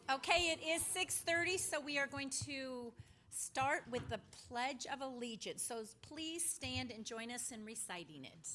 Okay, it is 6:30, so we are going to start with the Pledge of Allegiance. So please stand and join us in reciting it.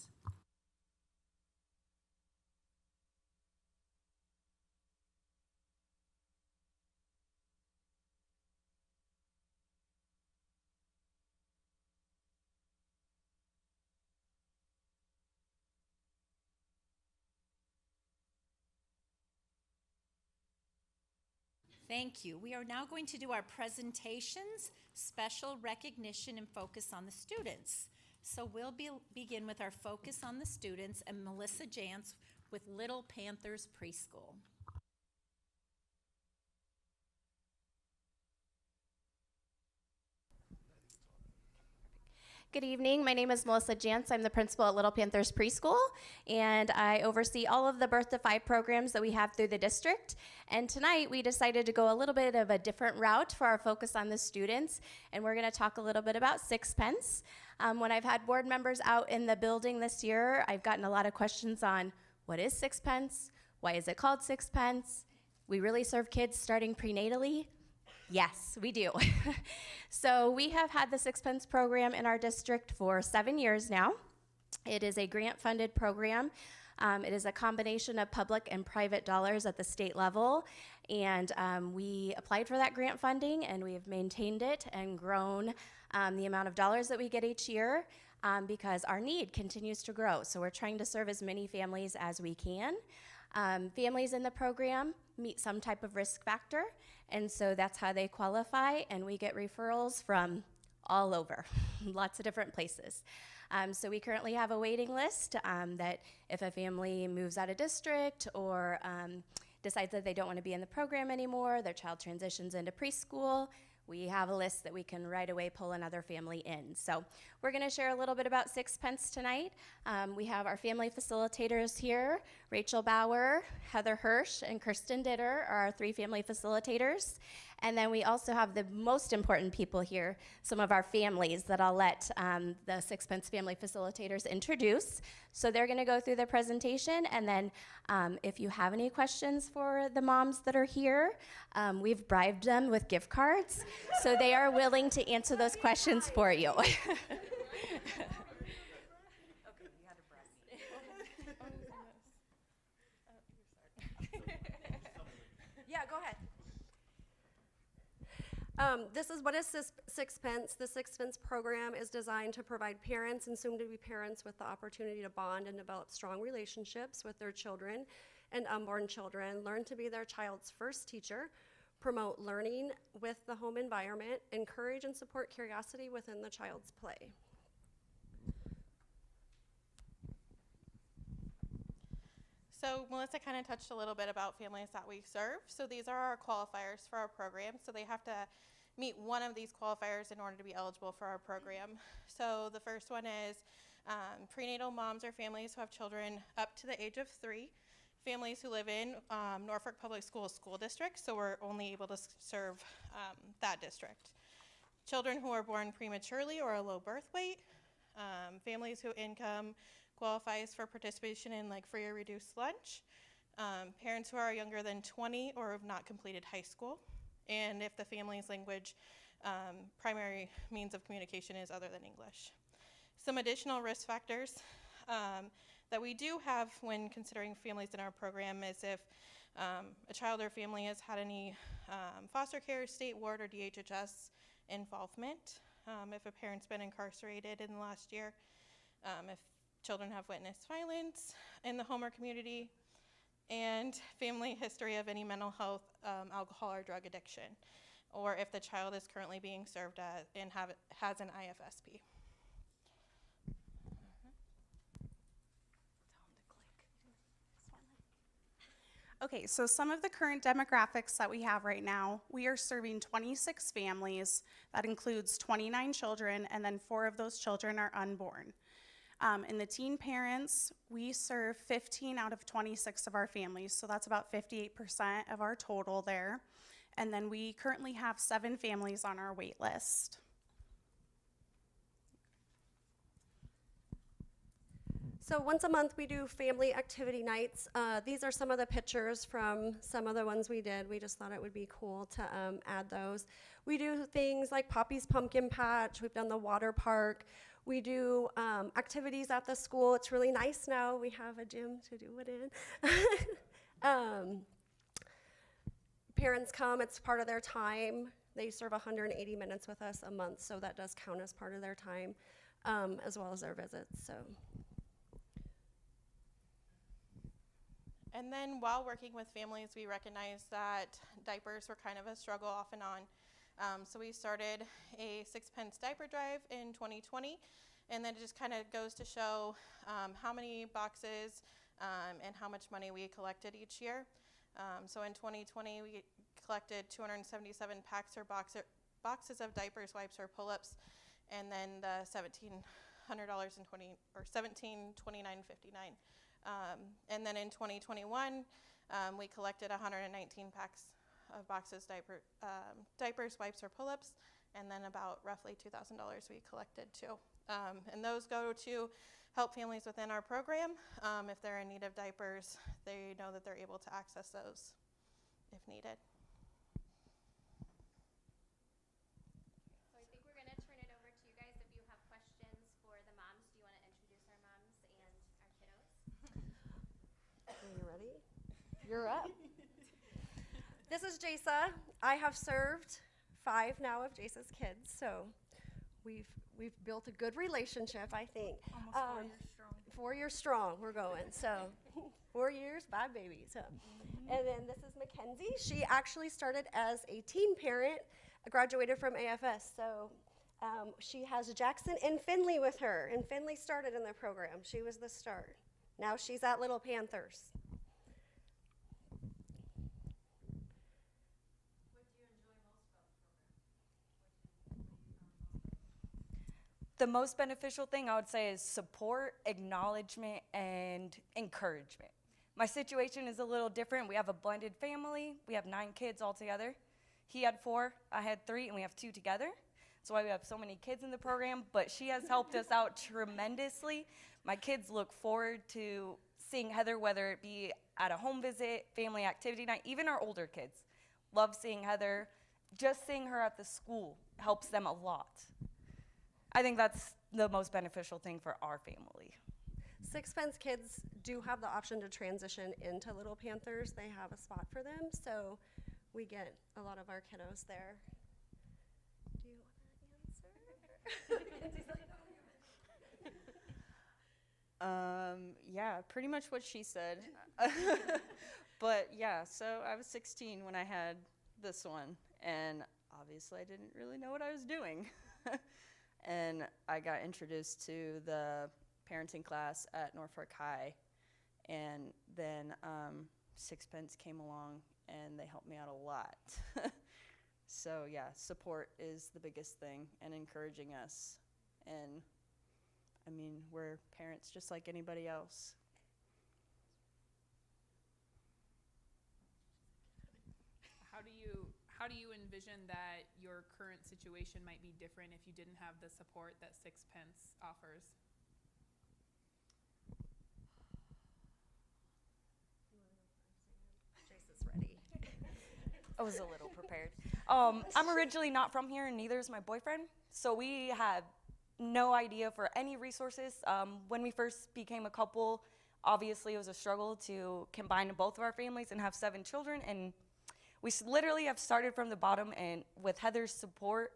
Thank you. We are now going to do our presentations, special recognition, and focus on the students. So we'll begin with our focus on the students and Melissa Jantz with Little Panthers Preschool. Good evening. My name is Melissa Jantz. I'm the principal at Little Panthers Preschool, and I oversee all of the Birth to 5 programs that we have through the district. And tonight we decided to go a little bit of a different route for our focus on the students, and we're going to talk a little bit about sixpence. When I've had board members out in the building this year, I've gotten a lot of questions on what is sixpence? Why is it called sixpence? We really serve kids starting prenatally. Yes, we do. So we have had the sixpence program in our district for 7 years now. It is a grant-funded program. It is a combination of public and private dollars at the state level. And we applied for that grant funding, and we have maintained it and grown the amount of dollars that we get each year because our need continues to grow. So we're trying to serve as many families as we can. Families in the program meet some type of risk factor, and so that's how they qualify, and we get referrals from all over, lots of different places. So we currently have a waiting list that if a family moves out of district or decides that they don't want to be in the program anymore, their child transitions into preschool, we have a list that we can right away pull another family in. So we're going to share a little bit about sixpence tonight. We have our family facilitators here. Rachel Bauer, Heather Hirsch, and Kirsten Ditter are our 3 family facilitators. And then we also have the most important people here, some of our families that I'll let the sixpence family facilitators introduce. So they're going to go through the presentation, and then if you have any questions for the moms that are here, we've bribed them with gift cards, so they are willing to answer those questions for you. Yeah, go ahead. This is what is sixpence. The sixpence program is designed to provide parents and soon-to-be parents with the opportunity to bond and develop strong relationships with their children and unborn children, learn to be their child's first teacher, promote learning with the home environment, encourage and support curiosity within the child's play. So Melissa kind of touched a little bit about families that we serve. So these are our qualifiers for our program. So they have to meet one of these qualifiers in order to be eligible for our program. So the first one is prenatal moms or families who have children up to the age of 3, families who live in Norfolk Public Schools school district. So we're only able to serve that district. Children who are born prematurely or a low birth weight, families whose income qualifies for participation in like free or reduced lunch, parents who are younger than 20 or have not completed high school, and if the family's language primary means of communication is other than English. Some additional risk factors that we do have when considering families in our program is if a child or family has had any foster care, state ward, or DHHS involvement, if a parent's been incarcerated in the last year, if children have witnessed violence in the home or community, and family history of any mental health, alcohol, or drug addiction, or if the child is currently being served at and has an IFSP. Okay, so some of the current demographics that we have right now, we are serving 26 families. That includes 29 children, and then 4 of those children are unborn. In the teen parents, we serve 15 out of 26 of our families, so that's about 58% of our total there. And then we currently have 7 families on our wait list. So once a month, we do family activity nights. These are some of the pictures from some of the ones we did. We just thought it would be cool to add those. We do things like Poppy's Pumpkin Patch. We've done the water park. We do activities at the school. It's really nice now. We have a gym to do it in. Parents come. It's part of their time. They serve 180 minutes with us a month, so that does count as part of their time, as well as their visits. So. And then while working with families, we recognized that diapers were kind of a struggle off and on. So we started a 6-pence diaper drive in 2020, and then it just kind of goes to show how many boxes and how much money we collected each year. So in 2020, we collected 277 packs or boxes of diapers, wipes, or pull-ups, and then the $1,729.59. And then in 2021, we collected 119 packs of boxes, diapers, wipes, or pull-ups, and then about roughly $2,000 we collected too. And those go to help families within our program. If they're in need of diapers, they know that they're able to access those if needed. So I think we're going to turn it over to you guys if you have questions for the moms. Do you want to introduce our moms and our kiddos? Are you ready? You're up. This is Jasa. I have served 5 now of Jasa's kids, so we've built a good relationship, I think. Almost 4 years strong. 4 years strong, we're going. So 4 years, 5 babies. So. And then this is Mackenzie. She actually started as a teen parent, graduated from AFS. So she has Jackson and Finley with her, and Finley started in the program. She was the start. Now she's at Little Panthers. The most beneficial thing I would say is support, acknowledgement, and encouragement. My situation is a little different. We have a blended family. We have 9 kids altogether. He had 4, I had 3, and we have 2 together. That's why we have so many kids in the program, but she has helped us out tremendously. My kids look forward to seeing Heather, whether it be at a home visit, family activity night, even our older kids love seeing Heather. Just seeing her at the school helps them a lot. I think that's the most beneficial thing for our family. 6-pence kids do have the option to transition into Little Panthers. They have a spot for them, so we get a lot of our kiddos there. Do you want to answer? Yeah, pretty much what she said. But yeah, so I was 16 when I had this one, and obviously I didn't really know what I was doing. And I got introduced to the parenting class at Norfolk High, and then 6-pence came along, and they helped me out a lot. So yeah, support is the biggest thing, and encouraging us. And I mean, we're parents just like anybody else. How do you envision that your current situation might be different if you didn't have the support that 6-pence offers? Jasa's ready. I was a little prepared. I'm originally not from here, and neither is my boyfriend. So we had no idea for any resources. When we first became a couple, obviously it was a struggle to combine both of our families and have 7 children. And we literally have started from the bottom, and with Heather's support,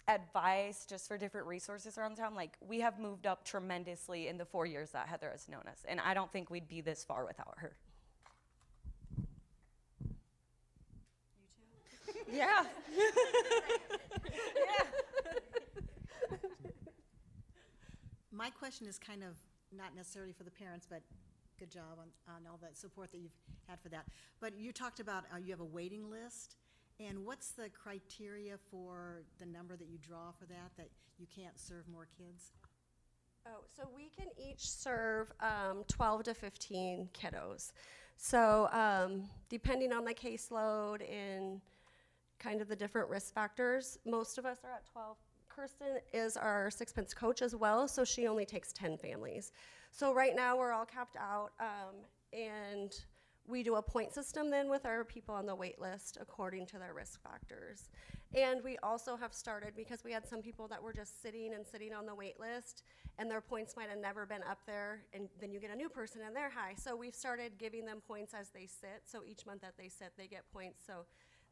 advice, just for different resources around town, like, we have moved up tremendously in the 4 years that Heather has known us. And I don't think we'd be this far without her. Yeah. Yeah. My question is kind of not necessarily for the parents, but good job on all that support that you've had for that. But you talked about you have a waiting list, and what's the criteria for the number that you draw for that you can't serve more kids? Oh, so we can each serve 12 to 15 kiddos. So depending on the caseload and kind of the different risk factors, most of us are at 12. Kirsten is our 6-pence coach as well, so she only takes 10 families. So right now we're all capped out, and we do a point system then with our people on the wait list according to their risk factors. And we also have started, because we had some people that were just sitting on the wait list, and their points might have never been up there, and then you get a new person and they're high. So we've started giving them points as they sit. So each month that they sit, they get points, so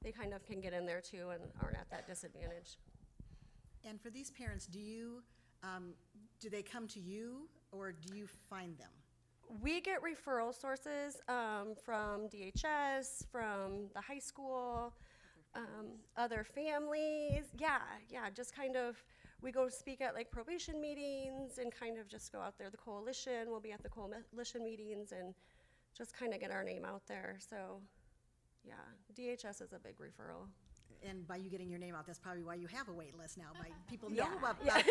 they kind of can get in there too and aren't at that disadvantage. And for these parents, do they come to you or do you find them? We get referral sources from DHS, from the high school, other families. Yeah, just kind of, we go speak at like probation meetings and kind of just go out there. The coalition, we'll be at the coalition meetings and just kind of get our name out there. So, yeah, DHS is a big referral. And by you getting your name out, that's probably why you have a wait list now, by people know Yeah. about you now.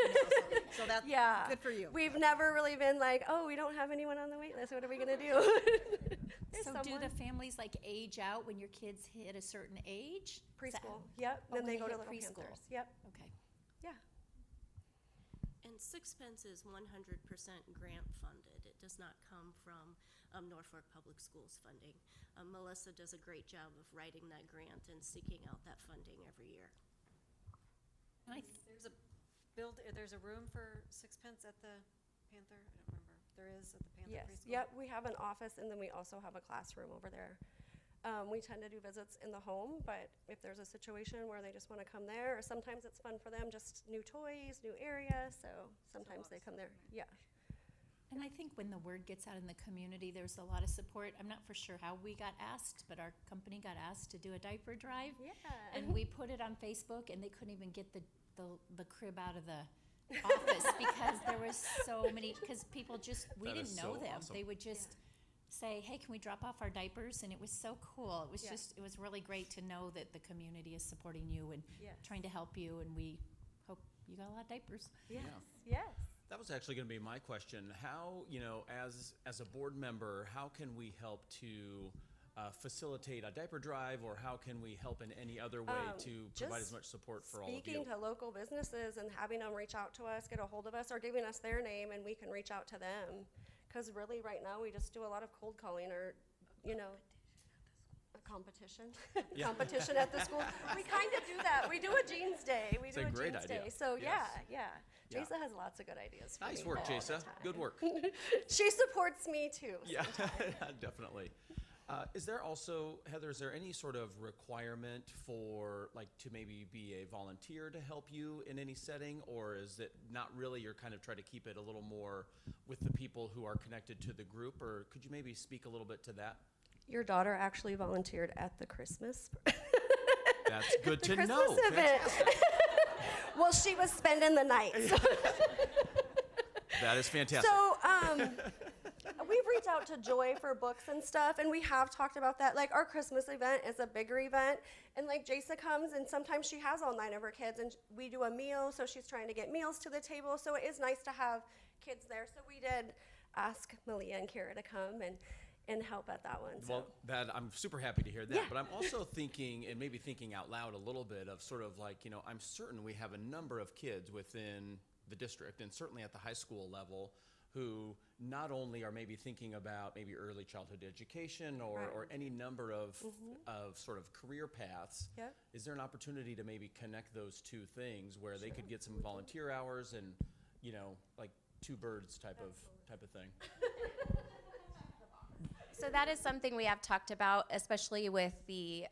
So that's Yeah. good for you. We've never really been like, oh, we don't have anyone on the wait list. What are we going to do? There's So do someone. the families like age out when your kids hit a certain age? Is that- Preschool. Yep. Oh, Then when they they go to hit Little preschool. Panthers. Yep. Okay. Yeah. And Sixpence is 100% grant funded. It does not come from Norfolk Public Schools funding. Melissa does a great job of writing that grant and seeking out that funding every year. And There's a room for Sixpence at the Panther? I don't remember. There is at the Panther Yes. preschool? Yep. We have an office and then we also have a classroom over there. We tend to do visits in the home, but if there's a situation where they just want to come there, or sometimes it's fun for them, just new toys, new area, so sometimes they come there. Yeah. And I think when the word gets out in the community, there's a lot of support. I'm not for sure how we got asked, but our company got asked to do a diaper drive. Yeah. And we put it on Facebook, and they couldn't even get the crib out of the office because there was so many, because people just, we That didn't is know so them. awesome. They would just say, hey, can we drop off our diapers? And it was so cool. It was Yeah. just, it was really great to know that the community is supporting you and Yes. trying to help you, and we hope you got a lot of diapers. Yes. Yes. That was actually going to be my question. How, as a board member, how can we help to facilitate a diaper drive, or how can we help in any other way to provide as just much support for all of you? Speaking to local businesses and having them reach out to us, get a hold of us, or giving us their name and we can reach out to them. Because really, right now, we just do a lot of cold calling or, a competition. Yeah. Competition at the school. We kind of do that. We do a jeans day. We It's do a a great jeans idea. day. So Yes. yeah. Yeah. Jasa has lots of good ideas for Nice me work, all the Jasa. time. Good work. She supports me too. Yeah, definitely. Is there also, Heather, is there any sort of requirement for, to maybe be a volunteer to help you in any setting? Or is it not really, you're kind of trying to keep it a little more with the people who are connected to the group? Or could you maybe speak a little bit to that? Your daughter actually volunteered at the Christmas. That's good the to know. Christmas event. Fantastic. Well, she was spending the night. So, That is fantastic. so we've reached out to Joy for books and stuff, and we have talked about that. Like, our Christmas event is a bigger event, and like Jasa comes, and sometimes she has all 9 of her kids, and we do a meal, so she's trying to get meals to the table. So it is nice to have kids there. So we did ask Malia and Kara to come and help at that one. So. Well, I'm super happy to hear that. Yeah. But I'm also thinking, and maybe thinking out loud a little bit of sort of I'm certain we have a number of kids within the district, and certainly at the high school level, who not only are maybe thinking about maybe early childhood education or any number of sort of career paths. Yep. Is there an opportunity to maybe connect those two things where they could get some volunteer hours and, like two birds type of thing? So that is something we have talked about, especially with the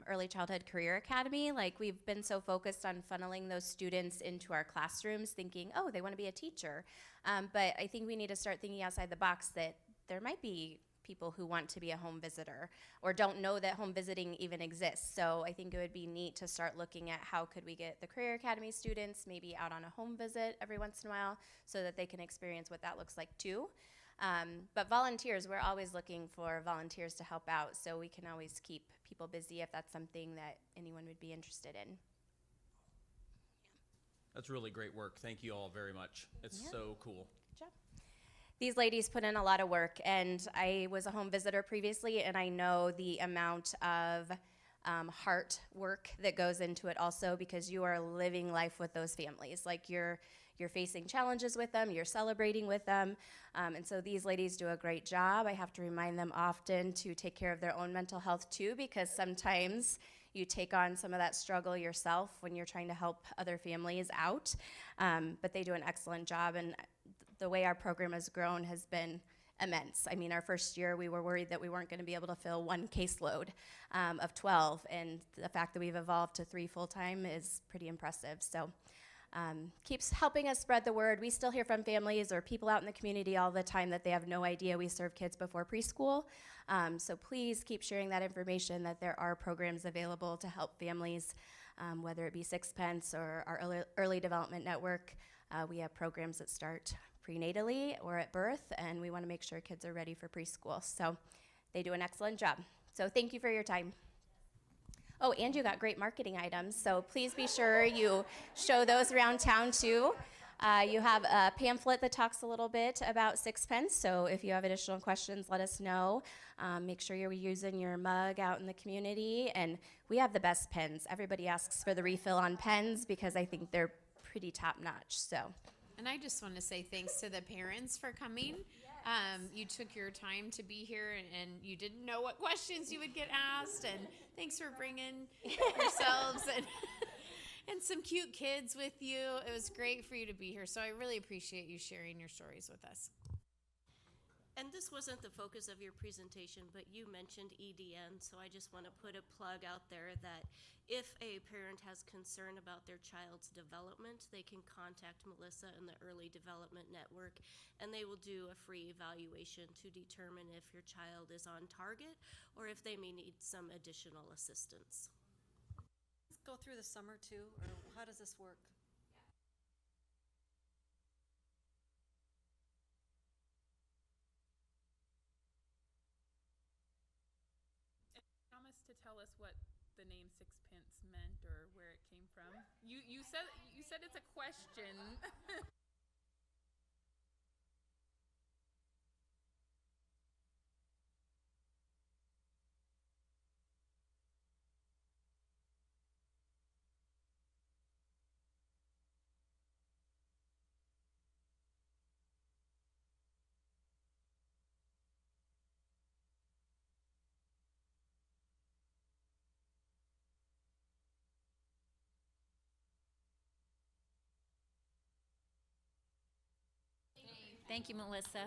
Early Childhood Career Academy. Like, we've been so focused on funneling those students into our classrooms, thinking, oh, they want to be a teacher. But I think we need to start thinking outside the box that there might be people who want to be a home visitor or don't know that home visiting even exists. So I think it would be neat to start looking at how could we get the Career Academy students maybe out on a home visit every once in a while so that they can experience what that looks like too. But volunteers, we're always looking for volunteers to help out, so we can always keep people busy if that's something that anyone would be interested in. That's really great work. Thank you all very much. It's so cool. Good job. These ladies put in a lot of work, and I was a home visitor previously, and I know the amount of heart work that goes into it also, because you are living life with those families. Like, you're you're facing challenges with them, you're celebrating with them. And so these ladies do a great job. I have to remind them often to take care of their own mental health too, because sometimes you take on some of that struggle yourself when you're trying to help other families out. But they do an excellent job, and the way our program has grown has been immense. I mean, our first year, we were worried that we weren't going to be able to fill one caseload of 12, and the fact that we've evolved to 3 full-time is pretty impressive. So keeps helping us spread the word. We still hear from families or people out in the community all the time that they have no idea we serve kids before preschool. So please keep sharing that information, that there are programs available to help families, whether it be Sixpence or our early development network. We have programs that start prenatally or at birth, and we want to make sure kids are ready for preschool. So they do an excellent job. So thank you for your time. Oh, and you got great marketing items, so please be sure you show those around town too. You have a pamphlet that talks a little bit about Sixpence, so if you have additional questions, let us know. Make sure you're using your mug out in the community, and we have the best pens. Everybody asks for the refill on pens because I think they're pretty top-notch, so. And I just want to say thanks to the parents for coming. You took your time to be here, and you didn't know what questions you would get asked, and thanks for bringing yourselves and some cute kids with you. It was great for you to be here, so I really appreciate you sharing your stories with us. And this wasn't the focus of your presentation, but you mentioned EDN, so I just want to put a plug out there that if a parent has concern about their child's development, they can contact Melissa in the Early Development Network, and they will do a free evaluation to determine if your child is on target or if they may need some additional assistance. Let's go through the summer too, or how does this work? Promise to tell us what the name Sixpence meant or where it came from. You said it's a question. Thank you, Melissa.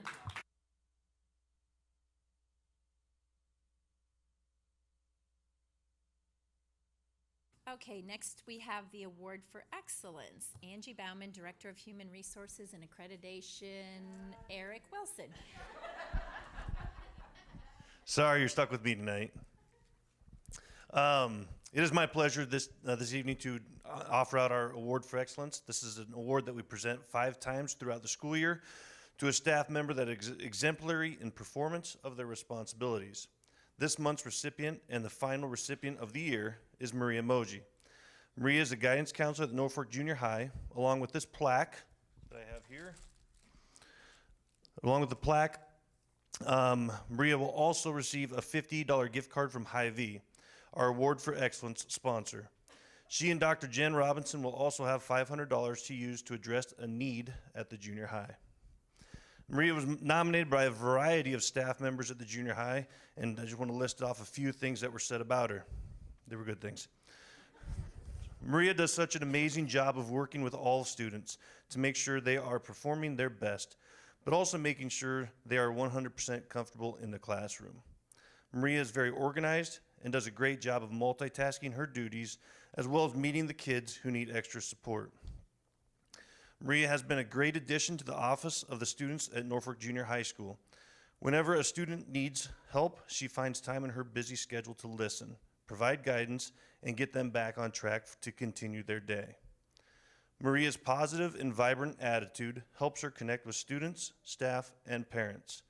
Okay, next we have the Award for Excellence. Angie Bauman, Director of Human Resources and Accreditation. Eric Wilson. Sorry, you're stuck with me tonight. It is my pleasure this evening to offer out our Award for Excellence. This is an award that we present 5 times throughout the school year to a staff member that is exemplary in performance of their responsibilities. This month's recipient and the final recipient of the year is Maria Moji. Maria is a guidance counselor at Norfolk Junior High. Along with this plaque that I have here, Maria will also receive a $50 gift card from Hy-Vee, our Award for Excellence sponsor. She and Dr. Jen Robinson will also have $500 to use to address a need at the junior high. Maria was nominated by a variety of staff members at the junior high, and I just want to list off a few things that were said about her. They were good things. Maria does such an amazing job of working with all students to make sure they are performing their best, but also making sure they are 100% comfortable in the classroom. Maria is very organized and does a great job of multitasking her duties, as well as meeting the kids who need extra support. Maria has been a great addition to the office of the students at Norfolk Junior High School. Whenever a student needs help, she finds time in her busy schedule to listen, provide guidance, and get them back on track to continue their day. Maria's positive and vibrant attitude helps her connect with students, staff, and parents.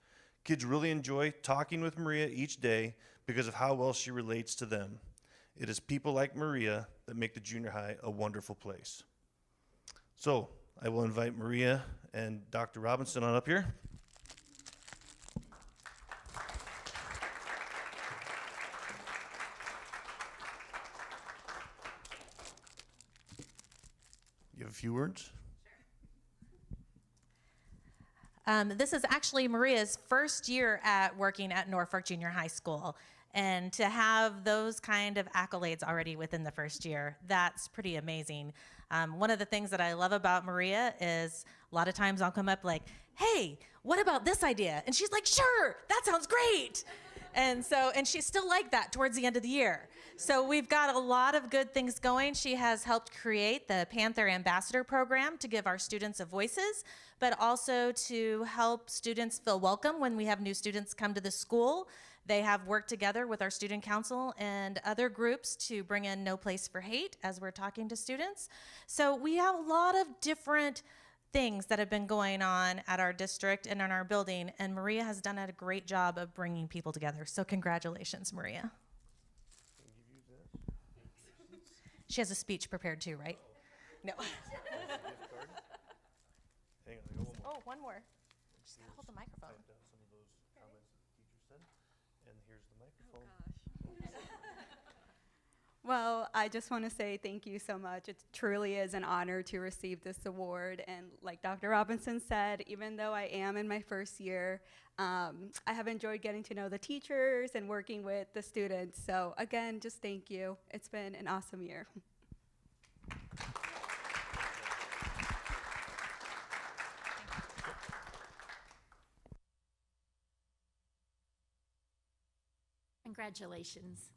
Kids really enjoy talking with Maria each day because of how well she relates to them. It is people like Maria that make the junior high a wonderful place. So, I will invite Maria and Dr. Robinson on up here. You have a few words? This is actually Maria's first year at working at Norfolk Junior High School. And to have those kind of accolades already within the first year, that's pretty amazing. One of the things that I love about Maria is a lot of times I'll come up like, hey, what about this idea? And she's like, sure, that sounds great. And she's still like that towards the end of the year. So we've got a lot of good things going. She has helped create the Panther Ambassador Program to give our students a voices, but also to help students feel welcome when we have new students come to the school. They have worked together with our student council and other groups to bring in No Place for Hate as we're talking to students. So we have a lot of different things that have been going on at our district and in our building, and Maria has done a great job of bringing people together. So congratulations, Maria. She has a speech prepared too, right? No. Hang on, I got one more. Oh, one more. Just gotta hold the microphone. Type down some of those comments that the teacher said, and here's the microphone. Well, I just want to say thank you so much. It truly is an honor to receive this award. And like Dr. Robinson said, even though I am in my first year, I have enjoyed getting to know the teachers and working with the students. So again, just thank you. It's been an awesome year. Congratulations.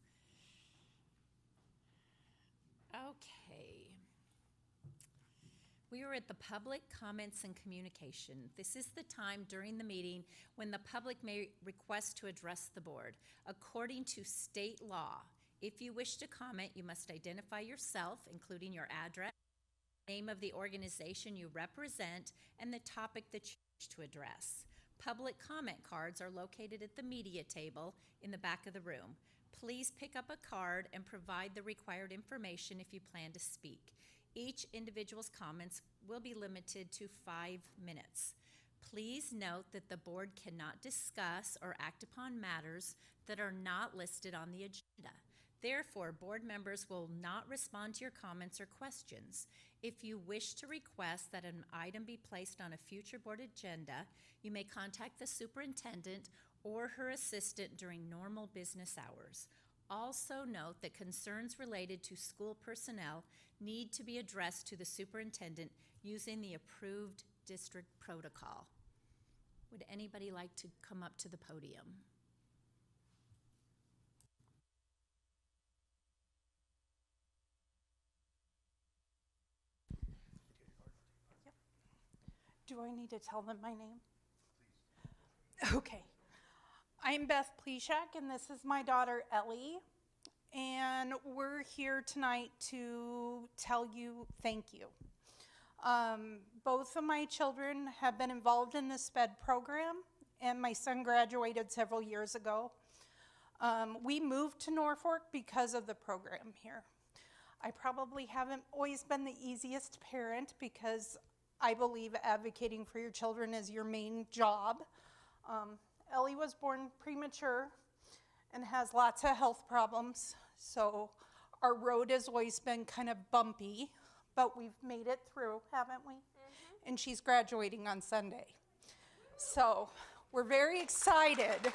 Okay. We are at the public comments and communication. This is the time during the meeting when the public may request to address the board. According to state law, if you wish to comment, you must identify yourself, including your address, name of the organization you represent, and the topic that you wish to address. Public comment cards are located at the media table in the back of the room. Please pick up a card and provide the required information if you plan to speak. Each individual's comments will be limited to 5 minutes. Please note that the board cannot discuss or act upon matters that are not listed on the agenda. Therefore, board members will not respond to your comments or questions. If you wish to request that an item be placed on a future board agenda, you may contact the superintendent or her assistant during normal business hours. Also note that concerns related to school personnel need to be addressed to the superintendent using the approved district protocol. Would anybody like to come up to the podium? Do I need to tell them my name? Please. Okay. I'm Beth Pleshak, and this is my daughter, Ellie. And we're here tonight to tell you thank you. Both of my children have been involved in the SPED program, and my son graduated several years ago. We moved to Norfolk because of the program here. I probably haven't always been the easiest parent because I believe advocating for your children is your main job. Ellie was born premature and has lots of health problems, so our road has always been kind of bumpy, but we've made it through, haven't we? Mm-hmm. And she's graduating on Sunday. So we're very excited.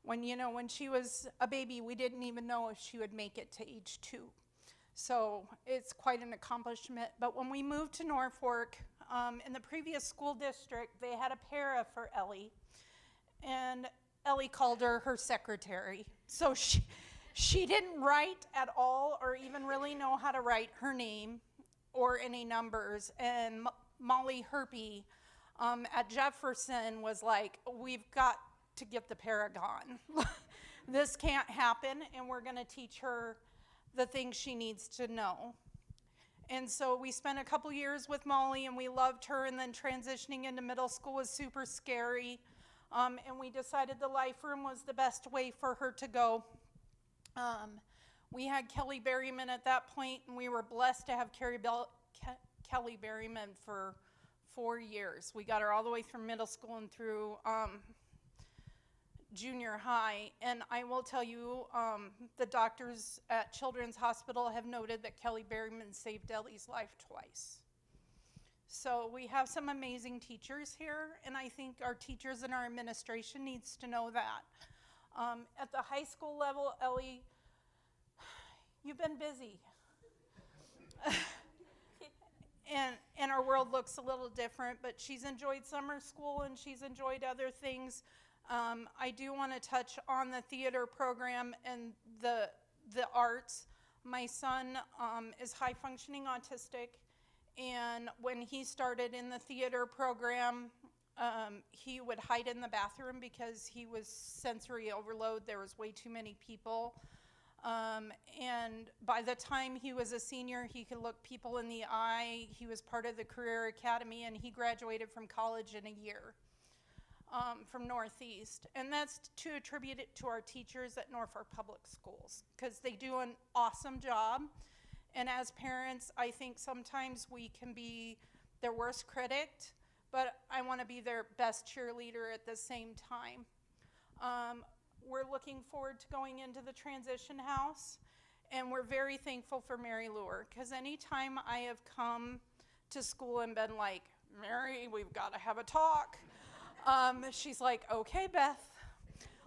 When she was a baby, we didn't even know if she would make it to age 2. So it's quite an accomplishment. But when we moved to Norfolk, in the previous school district, they had a para for Ellie. And Ellie called her secretary. So she didn't write at all or even really know how to write her name or any numbers. And Molly Herpy at Jefferson was like, we've got to get the Paragon. This can't happen, and we're going to teach her the things she needs to know. And so we spent a couple years with Molly, and we loved her, and then transitioning into middle school was super scary. And we decided the life room was the best way for her to go. We had Kelly Berryman at that point, and we were blessed to have Kelly Berryman for 4 years. We got her all the way from middle school and through junior high, and I will tell you, the doctors at Children's Hospital have noted that Kelly Berryman saved Ellie's life twice. So we have some amazing teachers here, and I think our teachers and our administration needs to know that. At the high school level, Ellie, you've been busy. And our world looks a little different, but she's enjoyed summer school and she's enjoyed other things. I do want to touch on the theater program and the arts. My son is high functioning autistic, and when he started in the theater program, he would hide in the bathroom because he was sensory overload. There was way too many people. And by the time he was a senior, he could look people in the eye. He was part of the Career Academy, and he graduated from college in a year from Northeast. And that's to attribute it to our teachers at Norfolk Public Schools, because they do an awesome job. And as parents, I think sometimes we can be their worst critic, but I want to be their best cheerleader at the same time. We're looking forward to going into the transition house, and we're very thankful for Mary Lure, because anytime I have come to school and been like, Mary, we've got to have a talk, she's like, okay, Beth,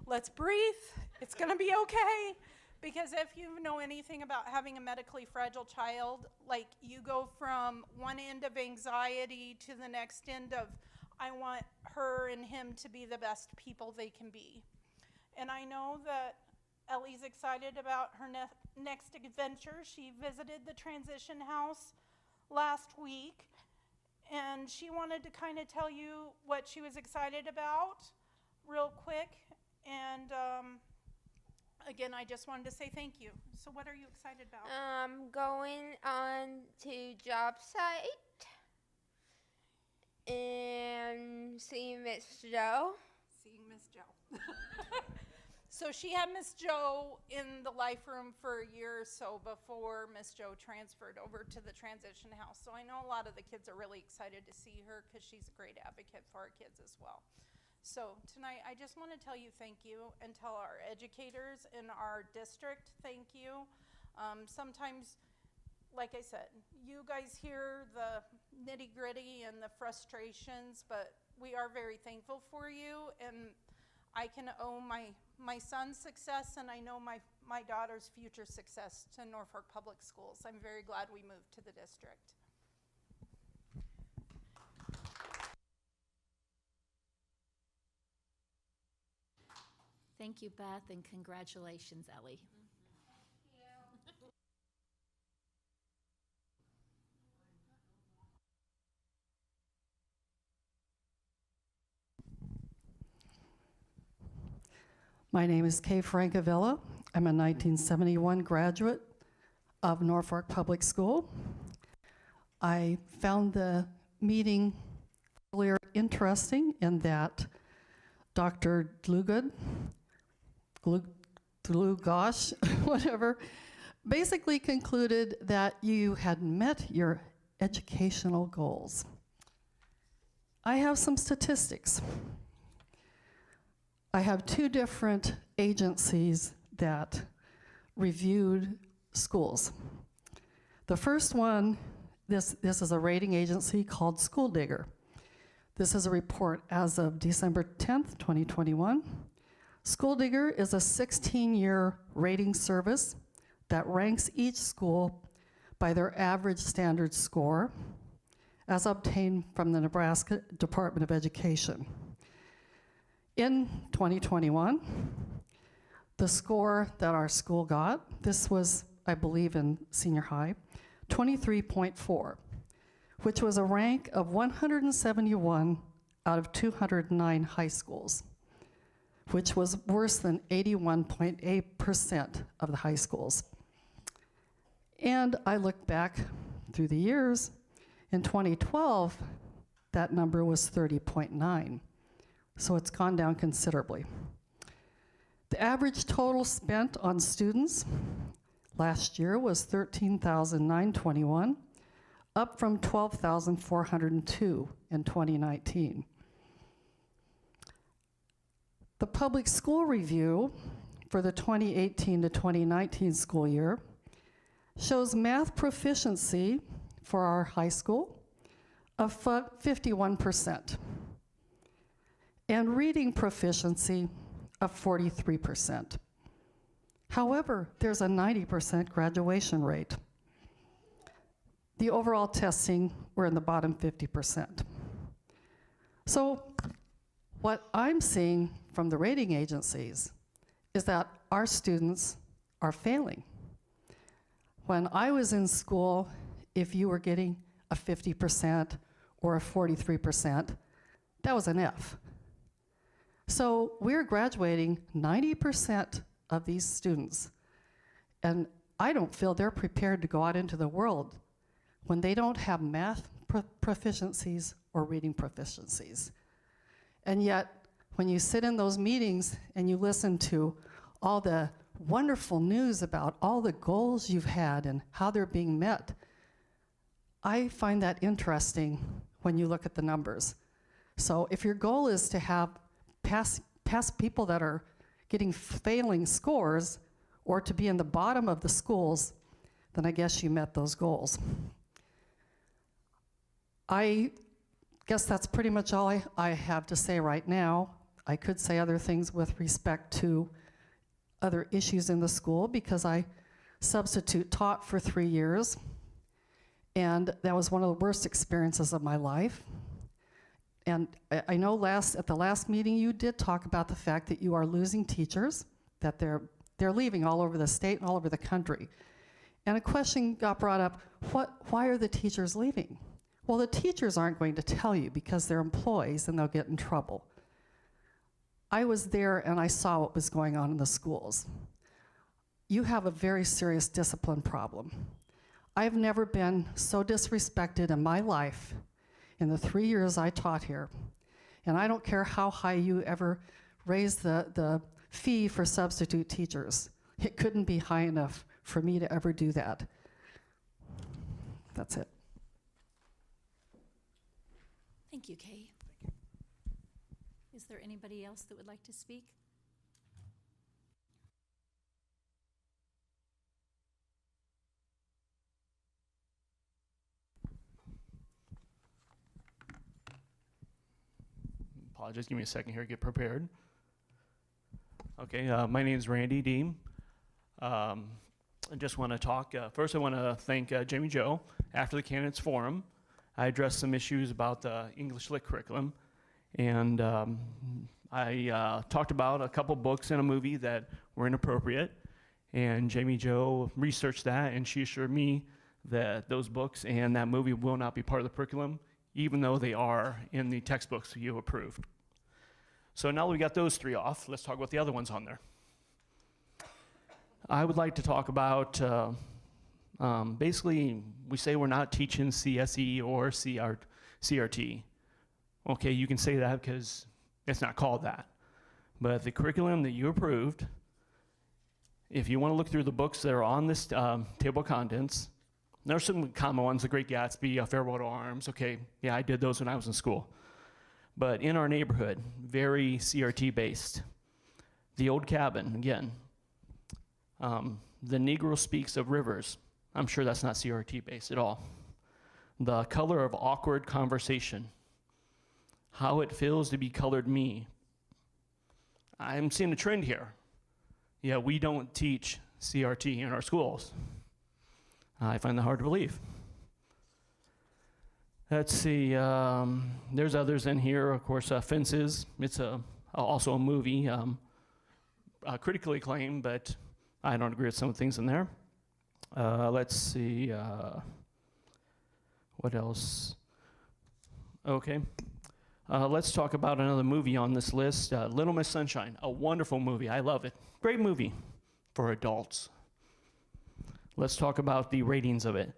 let's breathe. It's going to be okay. Because if you know anything about having a medically fragile child, like, you go from one end of anxiety to the next end of, I want her and him to be the best people they can be. And I know that Ellie's excited about her next adventure. She visited the transition house last week, and she wanted to kind of tell you what she was excited about real quick. And again, I just wanted to say thank you. So what are you excited about? Going on to job site and seeing Miss Joe. Seeing Miss Joe. So she had Miss Joe in the life room for a year or so before Miss Joe transferred over to the transition house. So I know a lot of the kids are really excited to see her because she's a great advocate for our kids as well. So tonight, I just want to tell you thank you and tell our educators in our district thank you. Sometimes, like I said, you guys hear the nitty gritty and the frustrations, but we are very thankful for you, and I can owe my son's success, and I know my daughter's future success to Norfolk Public Schools. I'm very glad we moved to the district. Thank you, Beth, and congratulations, Ellie. My name is Kay Francavilla. I'm a 1971 graduate of Norfolk Public School. I found the meeting earlier interesting in that Dr. Dlugosh, whatever, basically concluded that you had met your educational goals. I have some statistics. I have two different agencies that reviewed schools. The first one, this is a rating agency called School Digger. This is a report as of December 10th, 2021. School Digger is a 16-year rating service that ranks each school by their average standard score as obtained from the Nebraska Department of Education. In 2021, the score that our school got, this was, I believe, in senior high, 23.4, which was a rank of 171 out of 209 high schools, which was worse than 81.8% of the high schools. And I looked back through the years. In 2012, that number was 30.9. So it's gone down considerably. The average total spent on students last year was $13,921, up from $12,402 in 2019. The public school review for the 2018 to 2019 school year shows math proficiency for our high school of 51%, and reading proficiency of 43%. However, there's a 90% graduation rate. The overall testing, we're in the bottom 50%. So what I'm seeing from the rating agencies is that our students are failing. When I was in school, if you were getting a 50% or a 43%, that was an F. So we're graduating 90% of these students, and I don't feel they're prepared to go out into the world when they don't have math proficiencies or reading proficiencies. And yet, when you sit in those meetings and you listen to all the wonderful news about all the goals you've had and how they're being met, I find that interesting when you look at the numbers. So if your goal is to have pass people that are getting failing scores or to be in the bottom of the schools, then I guess you met those goals. I guess that's pretty much all I have to say right now. I could say other things with respect to other issues in the school because I substitute taught for 3 years, and that was one of the worst experiences of my life. And I know at the last meeting you did talk about the fact that you are losing teachers, that they're leaving all over the state and all over the country. And a question got brought up, why are the teachers leaving? Well, the teachers aren't going to tell you because they're employees and they'll get in trouble. I was there and I saw what was going on in the schools. You have a very serious discipline problem. I've never been so disrespected in my life in the 3 years I taught here. And I don't care how high you ever raise the fee for substitute teachers. It couldn't be high enough for me to ever do that. That's it. Thank you, Kay. Is there anybody else that would like to speak? Apologize, give me a second here to get prepared. Okay, my name is Randy Deem. I just want to talk, first I want to thank Jamie Joe. After the candidates forum, I addressed some issues about the English Lit curriculum, and I talked about a couple books and a movie that were inappropriate, and Jamie Joe researched that, and she assured me that those books and that movie will not be part of the curriculum, even though they are in the textbooks you approved. So now that we got those three off, let's talk about the other ones on there. I would like to talk about, basically, we say we're not teaching CSE or CRT. Okay, you can say that because it's not called that. But the curriculum that you approved, if you want to look through the books that are on this table of contents, there are some common ones, The Great Gatsby, Farewell to Arms. Okay, yeah, I did those when I was in school. But in our neighborhood, very CRT based. The Old Cabin, again. The Negro Speaks of Rivers. I'm sure that's not CRT based at all. The Color of Awkward Conversation. How It Feels to Be Colored Me. I'm seeing a trend here. Yeah, we don't teach CRT in our schools. I find that hard to believe. Let's see, there's others in here, of course, Fences. It's also a movie, critically acclaimed, but I don't agree with some of the things in there. Let's see, what else? Okay, let's talk about another movie on this list, Little Miss Sunshine, a wonderful movie, I love it. Great movie for adults. Let's talk about the ratings of it.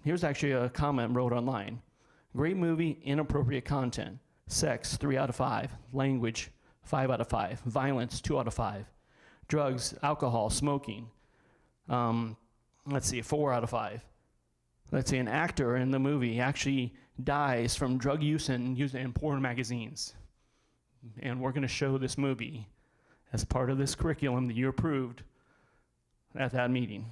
Here's actually a comment wrote online. Great movie, inappropriate content. Sex, 3 out of 5. Language, 5 out of 5. Violence, 2 out of 5. Drugs, alcohol, smoking. Let's see, 4 out of 5. Let's say an actor in the movie actually dies from drug use and use in porn magazines. And we're gonna show this movie as part of this curriculum that you approved at that meeting.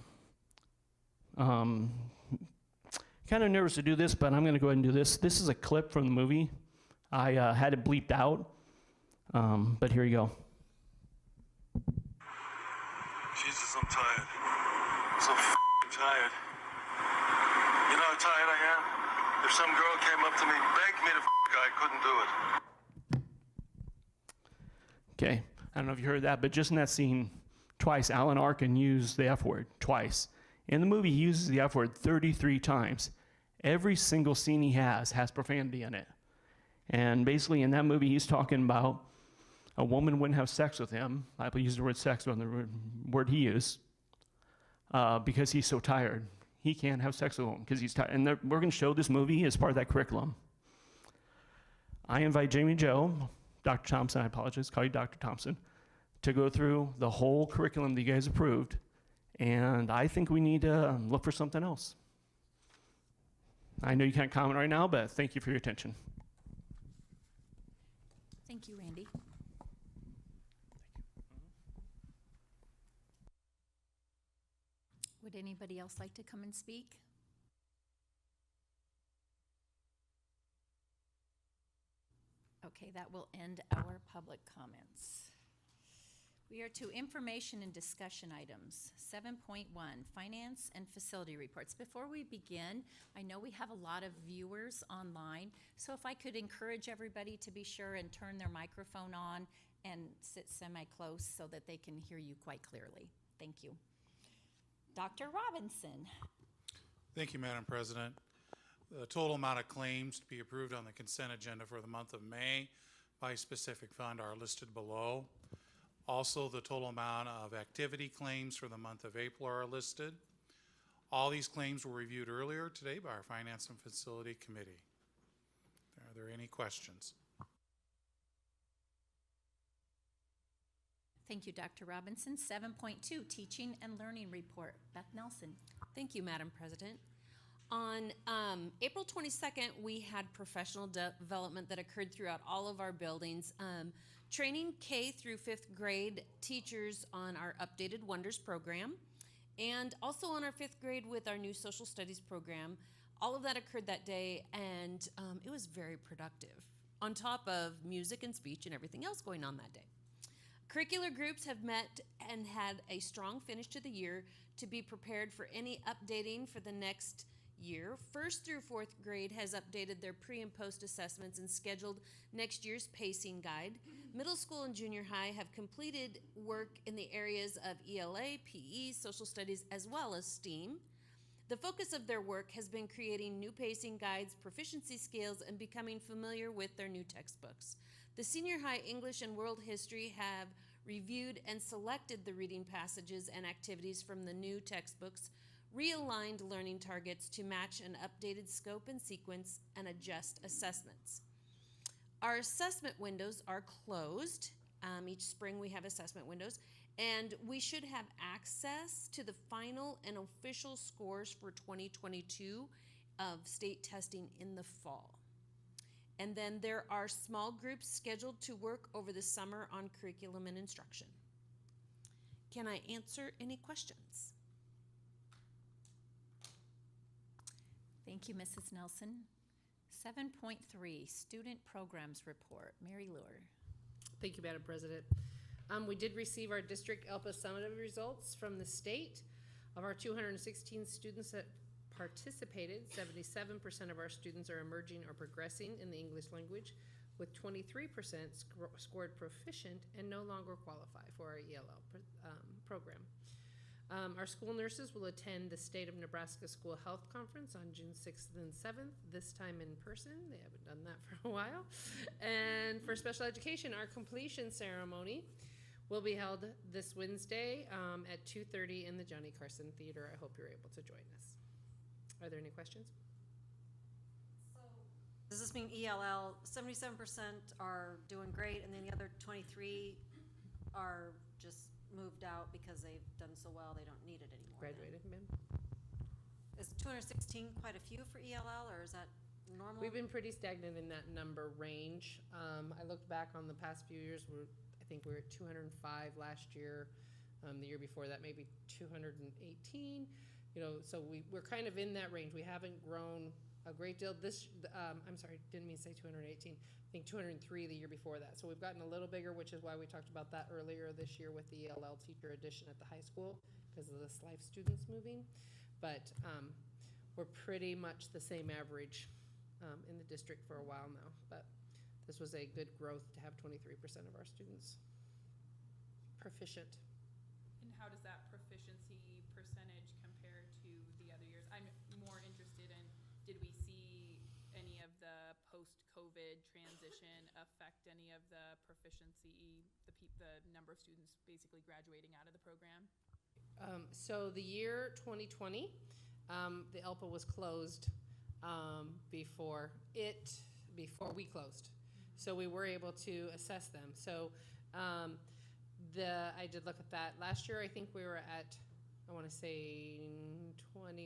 Kind of nervous to do this, but I'm going to go ahead and do this. This is a clip from the movie. I had it bleeped out, but here you go. Jesus, I'm tired. I'm so f***ing tired. You know how tired I am? If some girl came up to me, begged me to f*** I couldn't do it. Okay, I don't know if you heard that, but just in that scene, twice, Alan Arkin used the F word, twice. In the movie, he uses the F word 33 times. Every single scene he has profanity in it. And basically, in that movie, he's talking about a woman wouldn't have sex with him. I use the word sex on the word he used, because he's so tired. He can't have sex with a woman because he's tired. And we're going to show this movie as part of that curriculum. I invite Jamie Joe, Dr. Thompson, I apologize, call you Dr. Thompson, to go through the whole curriculum that you guys approved. And I think we need to look for something else. I know you can't comment right now, but thank you for your attention. Thank you, Randy. Would anybody else like to come and speak? Okay, that will end our public comments. We are to information and discussion items. 7.1, finance and facility reports. Before we begin, I know we have a lot of viewers online, so if I could encourage everybody to be sure and turn their microphone on and sit semi-close so that they can hear you quite clearly. Thank you. Dr. Robinson. Thank you, Madam President. The total amount of claims to be approved on the consent agenda for the month of May by specific fund are listed below. Also, the total amount of activity claims for the month of April are listed. All these claims were reviewed earlier today by our Finance and Facility Committee. Are there any questions? Thank you, Dr. Robinson. 7.2, teaching and learning report. Beth Nelson. Thank you, Madam President. On April 22nd, we had professional development that occurred throughout all of our buildings, training K through 5th grade teachers on our updated Wonders program, and also on our 5th grade with our new social studies program. All of that occurred that day, and it was very productive, on top of music and speech and everything else going on that day. Curricular groups have met and had a strong finish to the year to be prepared for any updating for the next year. 1st through 4th grade has updated their pre and post assessments and scheduled next year's pacing guide. Middle school and junior high have completed work in the areas of ELA, PE, social studies, as well as STEAM. The focus of their work has been creating new pacing guides, proficiency scales, and becoming familiar with their new textbooks. The senior high English and world history have reviewed and selected the reading passages and activities from the new textbooks, realigned learning targets to match an updated scope and sequence, and adjust assessments. Our assessment windows are closed. Each spring we have assessment windows, and we should have access to the final and official scores for 2022 of state testing in the fall. And then there are small groups scheduled to work over the summer on curriculum and instruction. Can I answer any questions? Thank you, Mrs. Nelson. 7.3, student programs report. Mary Luer. Thank you, Madam President. We did receive our district ELPA summative results from the state. Of our 216 students that participated, 77% of our students are emerging or progressing in the English language, with 23% scored proficient and no longer qualify for our ELL program. Our school nurses will attend the State of Nebraska School Health Conference on June 6th and 7th, this time in person. They haven't done that for a while. And for special education, our completion ceremony will be held this Wednesday at 2:30 in the Johnny Carson Theater. I hope you're able to join us. Are there any questions? Does this mean ELL, 77% are doing great, and then the other 23 are just moved out because they've done so well they don't need it anymore? Graduated, ma'am. Is 216 quite a few for ELL, or is that normal? We've been pretty stagnant in that number range. I looked back on the past few years. I think we were at 205 last year. The year before that, maybe 218. So we're kind of in that range. We haven't grown a great deal. I'm sorry, didn't mean to say 218. I think 203 the year before that. So we've gotten a little bigger, which is why we talked about that earlier this year with the ELL teacher addition at the high school because of the SLIFE students moving. But we're pretty much the same average in the district for a while now. But this was a good growth to have 23% of our students proficient. And how does that proficiency percentage compare to the other years? I'm more interested in, did we see any of the post-COVID transition affect any of the proficiency, the number of students basically graduating out of the program? So the year 2020, the ELPA was closed before we closed. So we were able to assess them. So I did look at that. Last year, I think we were at, I want to say 21%.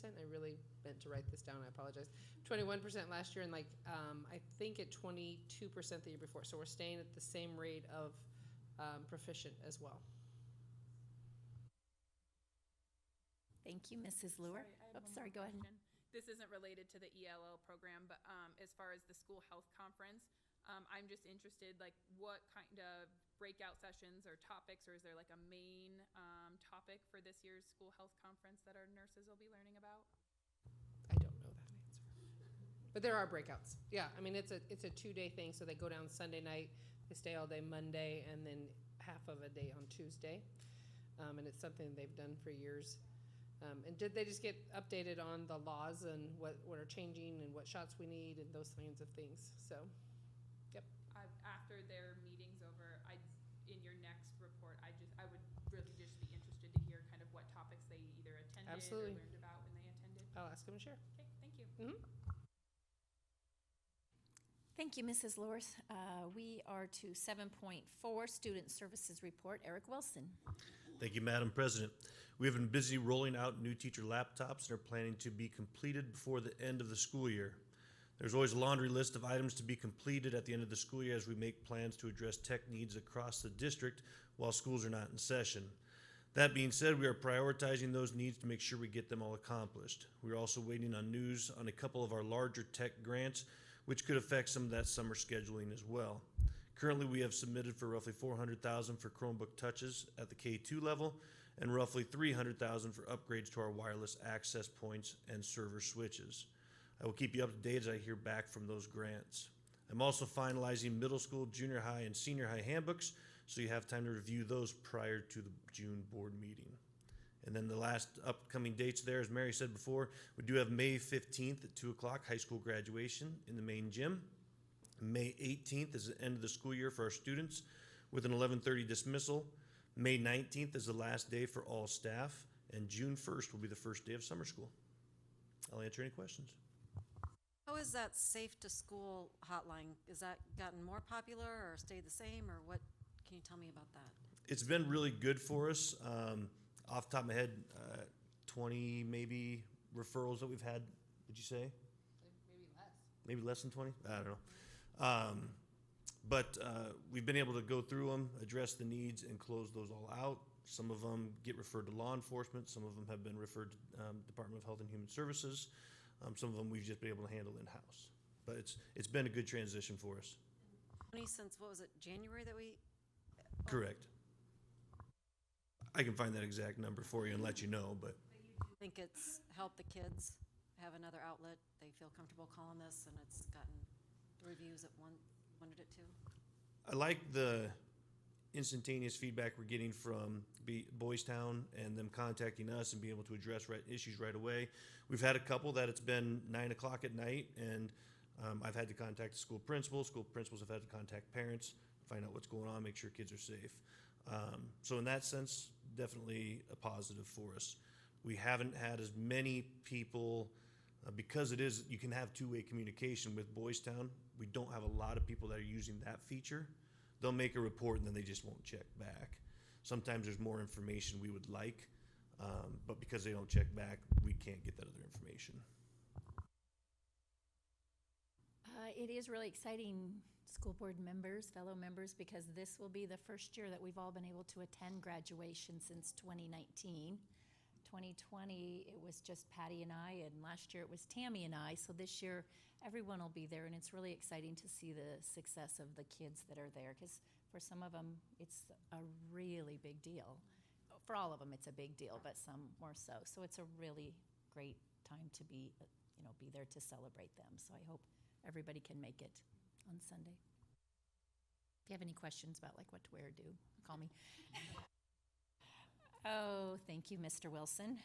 I really meant to write this down. I apologize. 21% last year, and I think at 22% the year before. So we're staying at the same rate of proficient as well. Thank you, Mrs. Lure. Sorry, go ahead. This isn't related to the ELL program, but as far as the school health conference, I'm just interested, what kind of breakout sessions or topics, or is there a main topic for this year's school health conference that our nurses will be learning about? I don't know that answer. But there are breakouts. Yeah, I mean, it's a 2-day thing, so they go down Sunday night, they stay all day Monday, and then half of a day on Tuesday. And it's something they've done for years. And did they just get updated on the laws and what are changing and what shots we need and those kinds of things. So, yep. After their meeting's over, in your next report, I would really just be interested to hear kind of what topics they either attended Absolutely. or learned about when they attended. I'll ask them to share. Okay, thank you. Mm-hmm. Thank Thank you, Mrs. Lorth. We are to 7.4, Student Services Report. Eric Wilson. Thank you, Madam President. We have been busy rolling out new teacher laptops and are planning to be completed before the end of the school year. There's always a laundry list of items to be completed at the end of the school year as we make plans to address tech needs across the district while schools are not in session. That being said, we are prioritizing those needs to make sure we get them all accomplished. We're also waiting on news on a couple of our larger tech grants, which could affect some of that summer scheduling as well. Currently, we have submitted for roughly $400,000 for Chromebook Touches at the K2 level and roughly $300,000 for upgrades to our wireless access points and server switches. I will keep you up to date as I hear back from those grants. I'm also finalizing middle school, junior high, and senior high handbooks, so you have time to review those prior to the June board meeting. And then the last upcoming dates there, as Mary said before, we do have May 15th at 2 o'clock, high school graduation in the main gym. May 18th is the end of the school year for our students with an 11:30 dismissal. May 19th is the last day for all staff, and June 1st will be the first day of summer school. I'll answer any questions. How is that Safe to School hotline? Has that gotten more popular or stayed the same, or what? Can you tell me about that? It's been really good for us. Off the top of my head, 20 maybe referrals that we've had, would you say? Maybe less. Maybe less than 20? I don't know. But we've been able to go through them, address the needs, and close those all out. Some of them get referred to law enforcement. Some of them have been referred to Department of Health and Human Services. Some of them we've just been able to handle in-house. But it's been a good transition for us. 20 since, what was it, January that we? Correct. I can find that exact number for you and let you know, but. I think it's helped the kids have another outlet. They feel comfortable calling this, and it's gotten the reviews that wanted it to. I like the instantaneous feedback we're getting from Boys Town and them contacting us and being able to address issues right away. We've had a couple that it's been 9 o'clock at night, and I've had to contact the school principal. School principals have had to contact parents, find out what's going on, make sure kids are safe. So in that sense, definitely a positive for us. We haven't had as many people, because you can have two-way communication with Boys Town. We don't have a lot of people that are using that feature. They'll make a report and then they just won't check back. Sometimes there's more information we would like, but because they don't check back, we can't get that other information. It is really exciting, school board members, fellow members, because this will be the first year that we've all been able to attend graduation since 2019. 2020, it was just Patty and I, and last year it was Tammy and I. So this year, everyone will be there, and it's really exciting to see the success of the kids that are there, because for some of them, it's a really big deal. For all of them, it's a big deal, but some more so. So it's a really great time to be, be there to celebrate them. So I hope everybody can make it on Sunday. If you have any questions about like what to wear or do, call me. Oh, thank you, Mr. Wilson.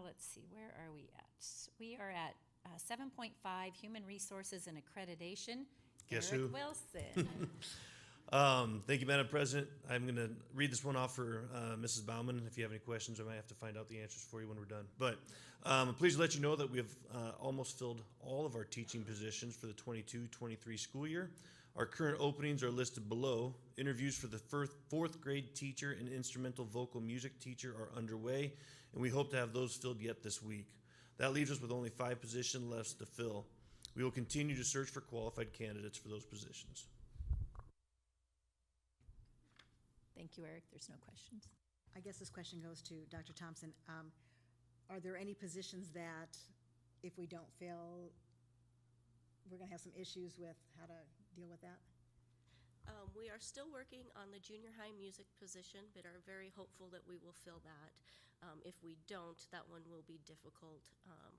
Let's see, where are we at? We are at 7.5, Human Resources and Accreditation. Guess Eric who? Wilson. Thank you, Madam President. I'm going to read this one off for Mrs. Bauman. If you have any questions, I might have to find out the answers for you when we're done. But I'm pleased to let you know that we have almost filled all of our teaching positions for the 22-23 school year. Our current openings are listed below. Interviews for the fourth grade teacher and instrumental vocal music teacher are underway, and we hope to have those filled yet this week. That leaves us with only 5 positions left to fill. We will continue to search for qualified candidates for those positions. Thank you, Eric. There's no questions. I guess this question goes to Dr. Thompson. Are there any positions that if we don't fill, we're going to have some issues with how to deal with that? We are still working on the junior high music position, but are very hopeful that we will fill that. If we don't, that one will be difficult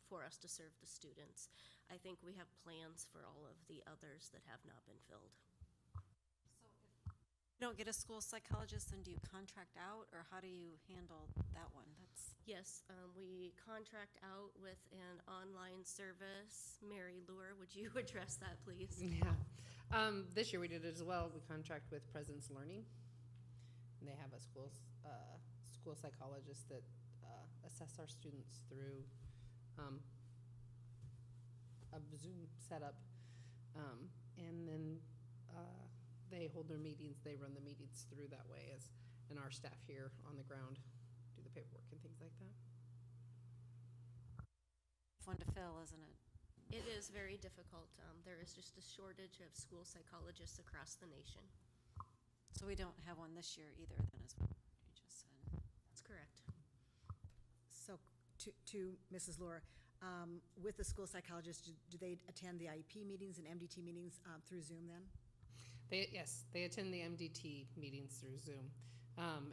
for us to serve the students. I think we have plans for all of the others that have not been filled. You don't get a school psychologist, then do you contract out, or how do you handle that one? Yes, we contract out with an online service. Mary Lure, would you address that, please? Yeah. This year we did it as well. We contract with Presence Learning. And they have a school psychologist that assess our students through a Zoom setup. And then they hold their meetings. They run the meetings through that way, and our staff here on the ground do the paperwork and things like that. One to fill, isn't it? It is very difficult. There is just a shortage of school psychologists across the nation. So we don't have one this year either, then, is what you just said. That's correct. So to Mrs. Laura, with the school psychologists, do they attend the IEP meetings and MDT meetings through Zoom then? Yes, they attend the MDT meetings through Zoom,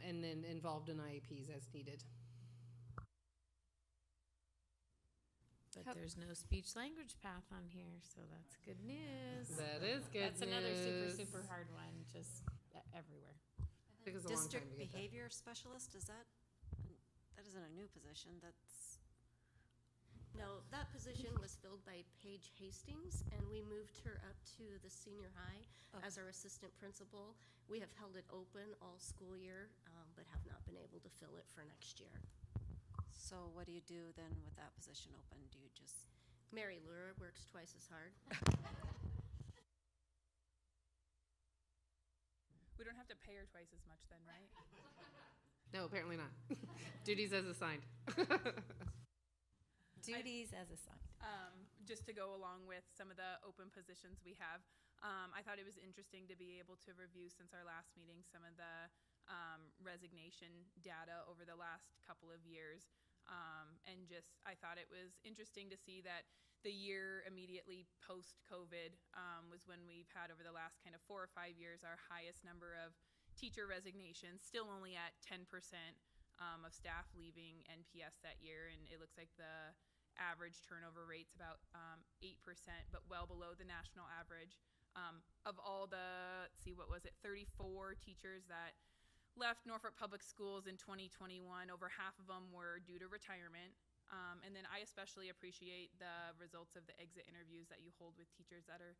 and then involved in IEPs as needed. But there's no speech language path on here, so that's good news. That is good That's another news. super hard one, just everywhere. Took us a long time District to get that. behavior specialist, that isn't a new position, No, that position was filled by Paige Hastings, and we moved her up to the senior high as our assistant principal. We have held it open all school year, but have not been able to fill it for next year. So what do you do then with that position open? Do you just... Mary Lure works twice as hard. We don't have to pay her twice as much then, right? No, apparently not. Duties as assigned. Duties as assigned. Just to go along with some of the open positions we have, I thought it was interesting to be able to review since our last meeting some of the resignation data over the last couple of years. And I thought it was interesting to see that the year immediately post-COVID was when we've had over the last kind of 4 or 5 years our highest number of teacher resignations, still only at 10% of staff leaving NPS that year. And it looks like the average turnover rate's about 8%, but well below the national average. Of all the, 34 teachers that left Norfolk Public Schools in 2021, over half of them were due to retirement. And then I especially appreciate the results of the exit interviews that you hold with teachers that are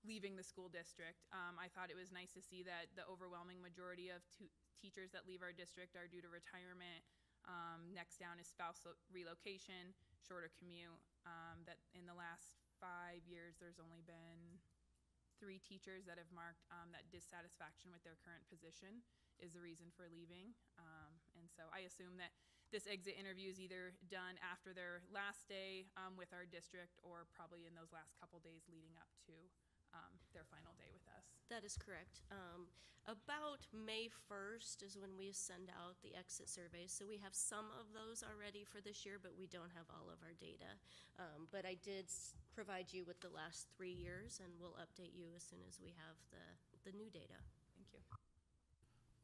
leaving the school district. I thought it was nice to see that the overwhelming majority of teachers that leave our district are due to retirement. Next down is spouse relocation, shorter commute. That in the last 5 years, there's only been 3 teachers that have marked that dissatisfaction with their current position is the reason for leaving. And so I assume that this exit interview is either done after their last day with our district or probably in those last couple days leading up to their final day with us. That is correct. About May 1st is when we send out the exit surveys. So we have some of those already for this year, but we don't have all of our data. But I did provide you with the last 3 years, and we'll update you as soon as we have the new data. Thank you.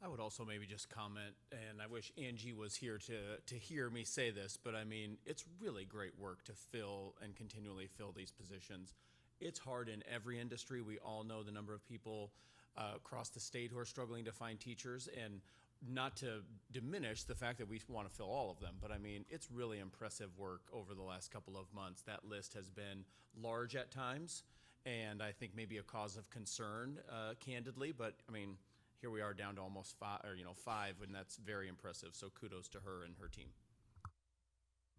I would also maybe just comment, and I wish Angie was here to hear me say this, but I mean, it's really great work to fill and continually fill these positions. It's hard in every industry. We all know the number of people across the state who are struggling to find teachers, and not to diminish the fact that we want to fill all of them, but I mean, it's really impressive work over the last couple of months. That list has been large at times, and I think maybe a cause of concern, candidly, but I mean, here we are down to almost five, and that's very impressive. So kudos to her and her team.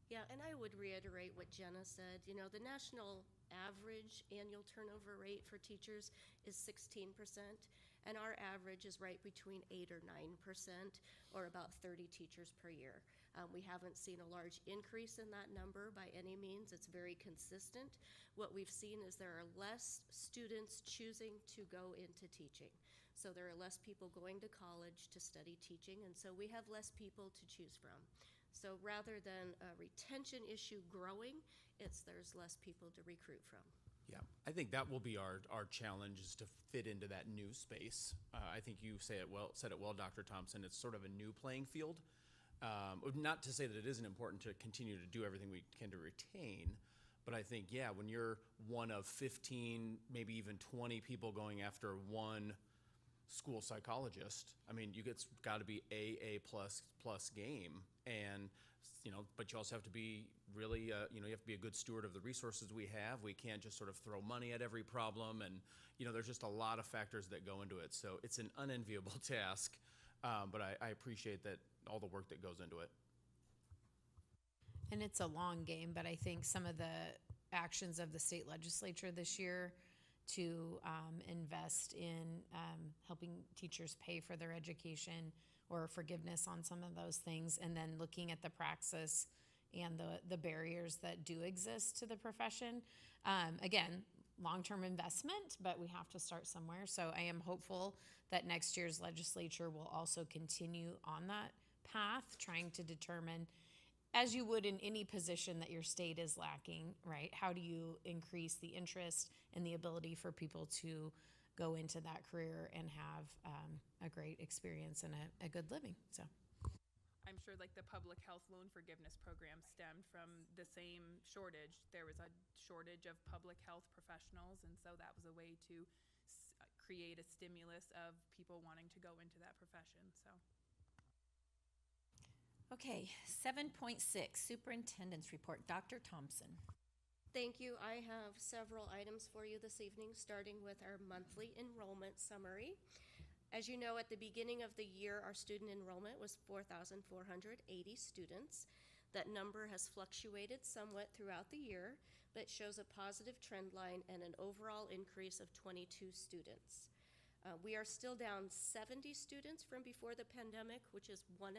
Yeah, and I would reiterate what Jenna said. You know, the national average annual turnover rate for teachers is 16%, and our average is right between 8 or 9%, or about 30 teachers per year. We haven't seen a large increase in that number by any means. It's very consistent. What we've seen is there are less students choosing to go into teaching. So there are less people going to college to study teaching, and so we have less people to choose from. So rather than a retention issue growing, there's less people to recruit from. Yeah, I think that will be our challenge, is to fit into that new space. I think you said it well, Dr. Thompson. It's sort of a new playing field. Not to say that it isn't important to continue to do everything we can to retain, but I think, yeah, when you're one of 15, maybe even 20 people going after one school psychologist, I mean, it's got to be A plus game, and but you also have to be really, you have to be a good steward of the resources we have. We can't just sort of throw money at every problem, and there's just a lot of factors that go into it. So it's an unenviable task, but I appreciate that all the work that goes into it. And it's a long game, but I think some of the actions of the state legislature this year to invest in helping teachers pay for their education or forgiveness on some of those things, and then looking at the praxis and the barriers that do exist to the profession. Again, long-term investment, but we have to start somewhere. So I am hopeful that next year's legislature will also continue on that path, trying to determine, as you would in any position that your state is lacking, right? How do you increase the interest and the ability for people to go into that career and have a great experience and a good living? So I'm sure like the public health loan forgiveness program stemmed from the same shortage. There was a shortage of public health professionals, and so that was a way to create a stimulus of people wanting to go into that profession. So. Okay, 7.6, Superintendent's Report. Dr. Thompson. Thank you. I have several items for you this evening, starting with our monthly enrollment summary. As you know, at the beginning of the year, our student enrollment was 4,480 students. That number has fluctuated somewhat throughout the year, but shows a positive trend line and an overall increase of 22 students. We are still down 70 students from before the pandemic, which is 1.5%.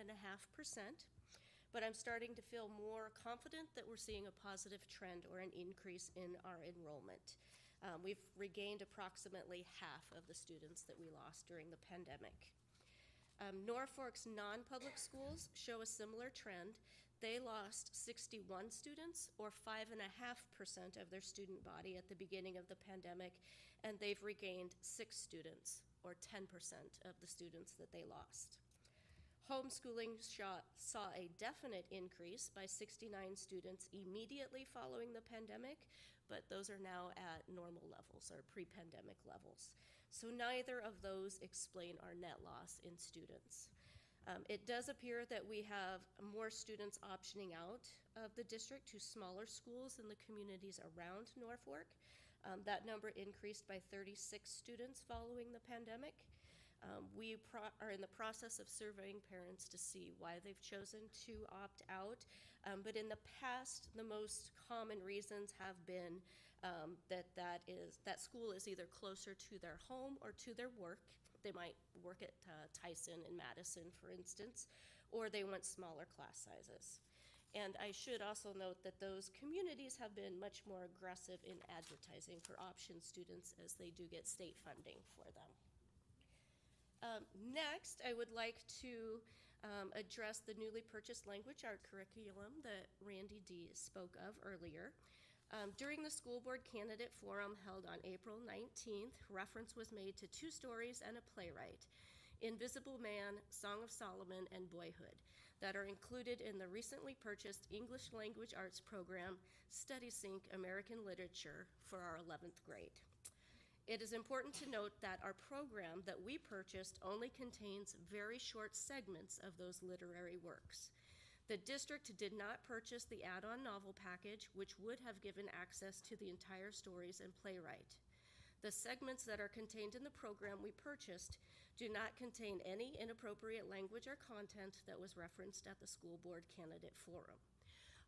But I'm starting to feel more confident that we're seeing a positive trend or an increase in our enrollment. We've regained approximately half of the students that we lost during the pandemic. Norfolk's non-public schools show a similar trend. They lost 61 students, or 5.5% of their student body at the beginning of the pandemic, and they've regained 6 students, or 10% of the students that they lost. Homeschooling saw a definite increase by 69 students immediately following the pandemic, but those are now at normal levels, or pre-pandemic levels. So neither of those explain our net loss in students. It does appear that we have more students optioning out of the district to smaller schools in the communities around Norfolk. That number increased by 36 students following the pandemic. We are in the process of surveying parents to see why they've chosen to opt out. But in the past, the most common reasons have been that school is either closer to their home or to their work. They might work at Tyson and Madison, for instance, or they want smaller class sizes. And I should also note that those communities have been much more aggressive in advertising for option students as they do get state funding for them. Next, I would like to address the newly purchased language art curriculum that Randy D. spoke of earlier. During the school board candidate forum held on April 19th, reference was made to 2 stories and a playwright, Invisible Man, Song of Solomon, and Boyhood, that are included in the recently purchased English Language Arts program, StudySync American Literature, for our 11th grade. It is important to note that our program that we purchased only contains very short segments of those literary works. The district did not purchase the add-on novel package, which would have given access to the entire stories and playwright. The segments that are contained in the program we purchased do not contain any inappropriate language or content that was referenced at the school board candidate forum.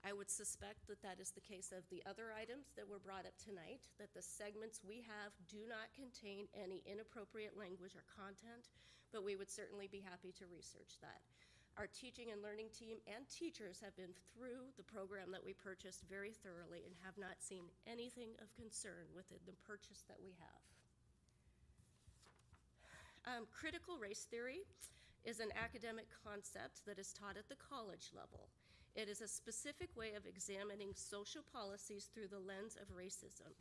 I would suspect that that is the case of the other items that were brought up tonight, that the segments we have do not contain any inappropriate language or content, but we would certainly be happy to research that. Our teaching and learning team and teachers have been through the program that we purchased very thoroughly and have not seen anything of concern within the purchase that we have. Critical race theory is an academic concept that is taught at the college level. It is a specific way of examining social policies through the lens of racism.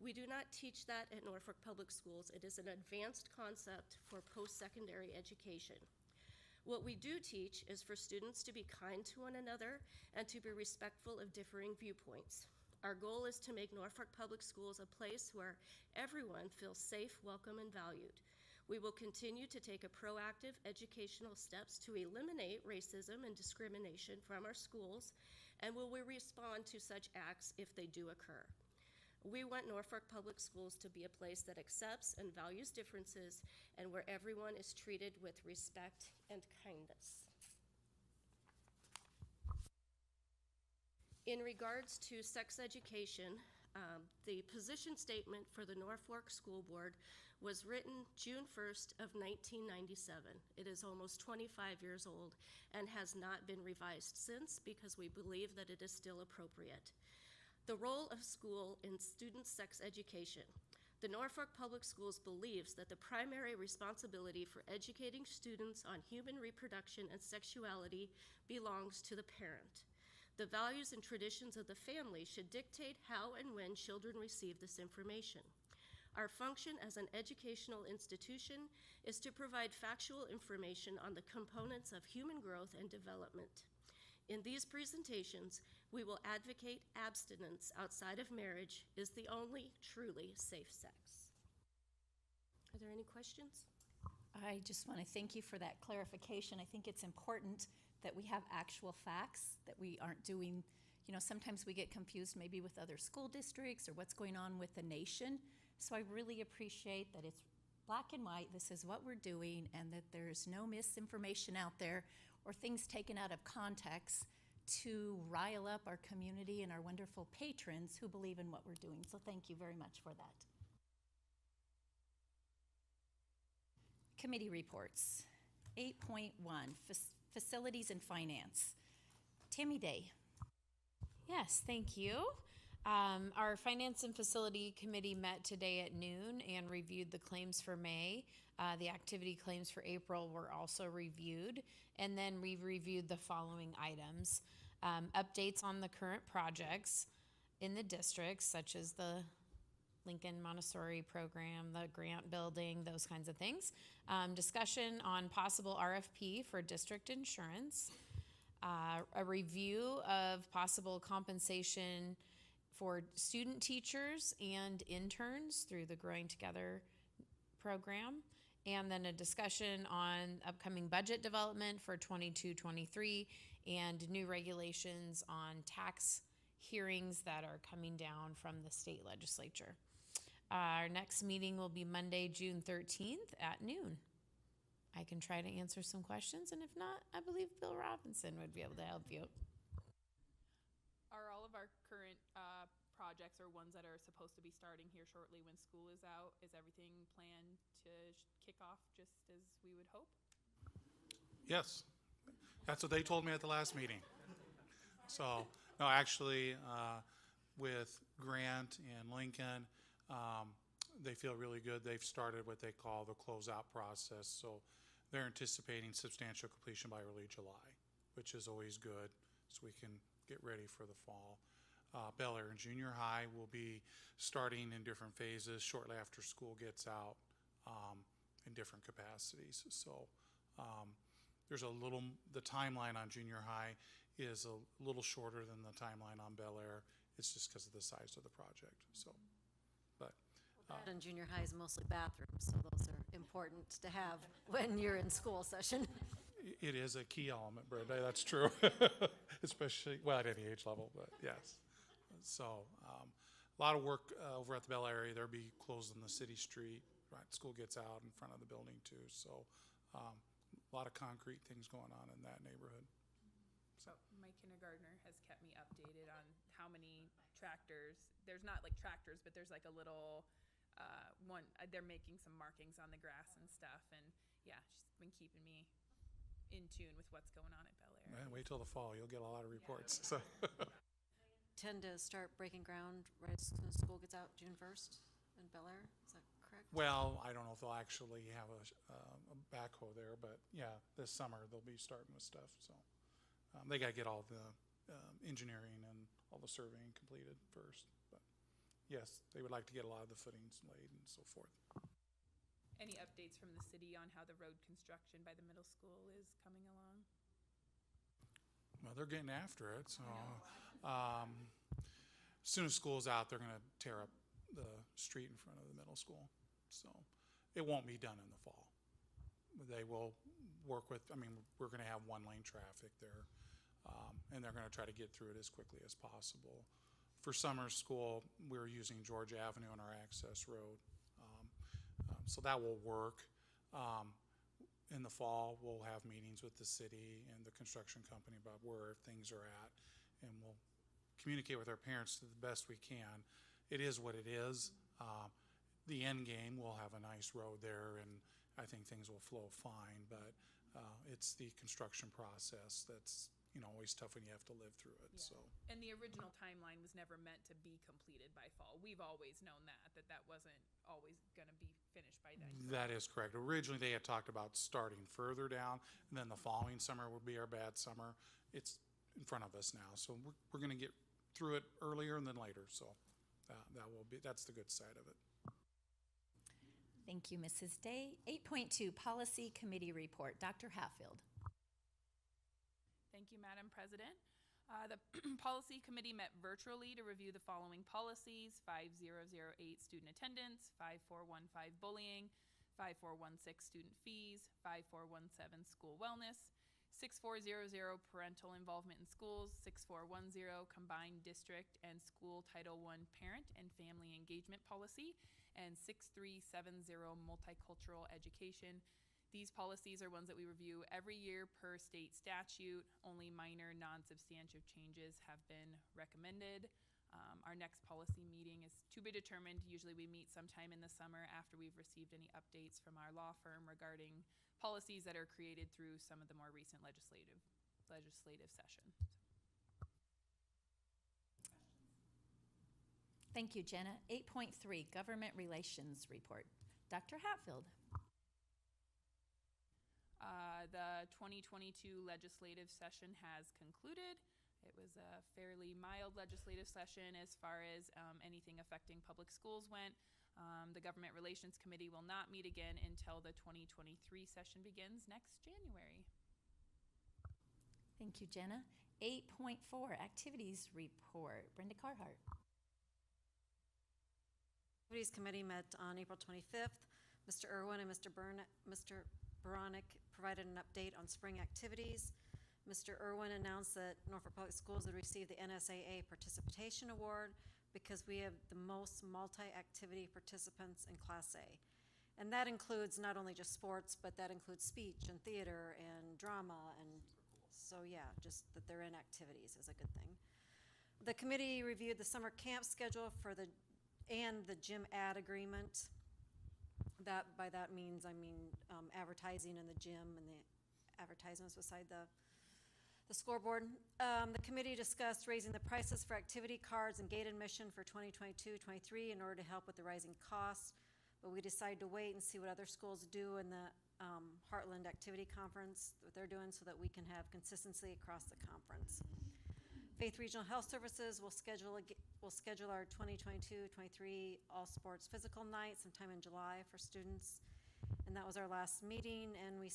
We do not teach that at Norfolk Public Schools. It is an advanced concept for post-secondary education. What we do teach is for students to be kind to one another and to be respectful of differing viewpoints. Our goal is to make Norfolk Public Schools a place where everyone feels safe, welcome, and valued. We will continue to take a proactive educational steps to eliminate racism and discrimination from our schools, and we will respond to such acts if they do occur. We want Norfolk Public Schools to be a place that accepts and values differences and where everyone is treated with respect and kindness. In regards to sex education, the position statement for the Norfolk School Board was written June 1st of 1997. It is almost 25 years old and has not been revised since because we believe that it is still appropriate. The role of school in student sex education. The Norfolk Public Schools believes that the primary responsibility for educating students on human reproduction and sexuality belongs to the parent. The values and traditions of the family should dictate how and when children receive this information. Our function as an educational institution is to provide factual information on the components of human growth and development. In these presentations, we will advocate abstinence outside of marriage is the only truly safe sex. Are there any questions? I just want to thank you for that clarification. I think it's important that we have actual facts, that we aren't doing, sometimes we get confused maybe with other school districts or what's going on with the nation. So I really appreciate that it's black and white, this is what we're doing, and that there's no misinformation out there or things taken out of context to rile up our community and our wonderful patrons who believe in what we're doing. So thank you very much for that. Committee reports. 8.1, Facilities and Finance. Tammy Day. Yes, thank you. Our Finance and Facility Committee met today at noon and reviewed the claims for May. The activity claims for April were also reviewed. And then we reviewed the following items. Updates on the current projects in the districts, such as the Lincoln Montessori program, the grant building, those kinds of things. Discussion on possible RFP for district insurance. A review of possible compensation for student teachers and interns through the Growing Together program. And then a discussion on upcoming budget development for 22-23 and new regulations on tax hearings that are coming down from the state legislature. Our next meeting will be Monday, June 13th at noon. I can try to answer some questions, and if not, I believe Bill Robinson would be able to help you. Are all of our current projects or ones that are supposed to be starting here shortly when school is out, is everything planned to kick off just as we would hope? Yes, that's what they told me at the last meeting. So, no, actually, with Grant and Lincoln, they feel really good. They've started what they call the closeout process, so they're anticipating substantial completion by early July, which is always good, so we can get ready for the fall. Bel Air and Junior High will be starting in different phases shortly after school gets out, in different capacities. So there's the timeline on Junior High is a little shorter than the timeline on Bel Air. It's just because of the size of the project. So, but That in junior high is mostly bathrooms, so those are important to have when you're in school session. it is a key element, Brenda. That's true, especially at any age level. But yes, so a lot of work over at the Bel Air area. They'll be closing the city street. Right, school gets out in front of the building too. So a lot of concrete things going on in that neighborhood. So my kindergartner has kept me updated on how many tractors. There's not like tractors, but there's like a little one. They're making some markings on the grass and stuff, and yeah, she's been keeping me in tune with what's going on at Bel Air. Man, wait till the fall. You'll get a lot of reports. So. Tend to start breaking ground right as soon as school gets out, June 1st in Bel Air. Is that correct? Well, I don't know if they'll actually have a backhoe there, but yeah, this summer they'll be starting with stuff. So they got to get all the engineering and all the surveying completed first. But yes, they would like to get a lot of the footings laid and so forth. Any updates from the city on how the road construction by the middle school is coming along? Well, they're getting after it. So as soon as school's out, they're going to tear up the street in front of the middle school. So it won't be done in the fall. They will work with, we're going to have one-lane traffic there, and they're going to try to get through it as quickly as possible. For summer school, we're using Georgia Avenue on our access road. So that will work. In the fall, we'll have meetings with the city and the construction company about where things are at, and we'll communicate with our parents to the best we can. It is what it is. The end game, we'll have a nice road there, and I think things will flow fine, but it's the construction process that's always tough when you have to live through it. Yeah. So. And the original timeline was never meant to be completed by fall. We've always known that wasn't always going to be finished by then. That is correct. Originally, they had talked about starting further down, and then the following summer would be our bad summer. It's in front of us now, so we're going to get through it earlier and then later. So that's the good side of it. Thank you, Mrs. Day. 8.2, Policy Committee Report. Dr. Hatfield. Thank you, Madam President. The Policy Committee met virtually to review the following policies: 5008 student attendance, 5415 bullying, 5416 student fees, 5417 school wellness, 6400 parental involvement in schools, 6410 combined district and school Title I parent and family engagement policy, and 6370 multicultural education. These policies are ones that we review every year per state statute. Only minor, non-substantive changes have been recommended. Our next policy meeting is to be determined. Usually we meet sometime in the summer after we've received any updates from our law firm regarding policies that are created through some of the more recent legislative session. Thank you, Jenna. 8.3, Government Relations Report. Dr. Hatfield. The 2022 legislative session has concluded. It was a fairly mild legislative session as far as anything affecting public schools went. The Government Relations Committee will not meet again until the 2023 session begins next January. Thank you, Jenna. 8.4, Activities Report. Brenda Carhart. Activities Committee met on April 25th. Mr. Irwin and Mr. Baronic provided an update on spring activities. Mr. Irwin announced that Norfolk Public Schools would receive the NSAA Participation Award because we have the most multi-activity participants in Class A. And that includes not only just sports, but that includes speech and theater and drama. And so yeah, just that they're in activities is a good thing. The committee reviewed the summer camp schedule and the gym ad agreement. By that means, advertising in the gym and the advertisements beside the The scoreboard, the committee discussed raising the prices for activity cards and gate admission for 2022-23 in order to help with the rising costs, but we decided to wait and see what other schools do in the Heartland Activity Conference, what they're doing, so that we can have consistency across the conference. Faith Regional Health Services will schedule our 2022-23 all sports physical night sometime in July for students. And that was our last meeting, and we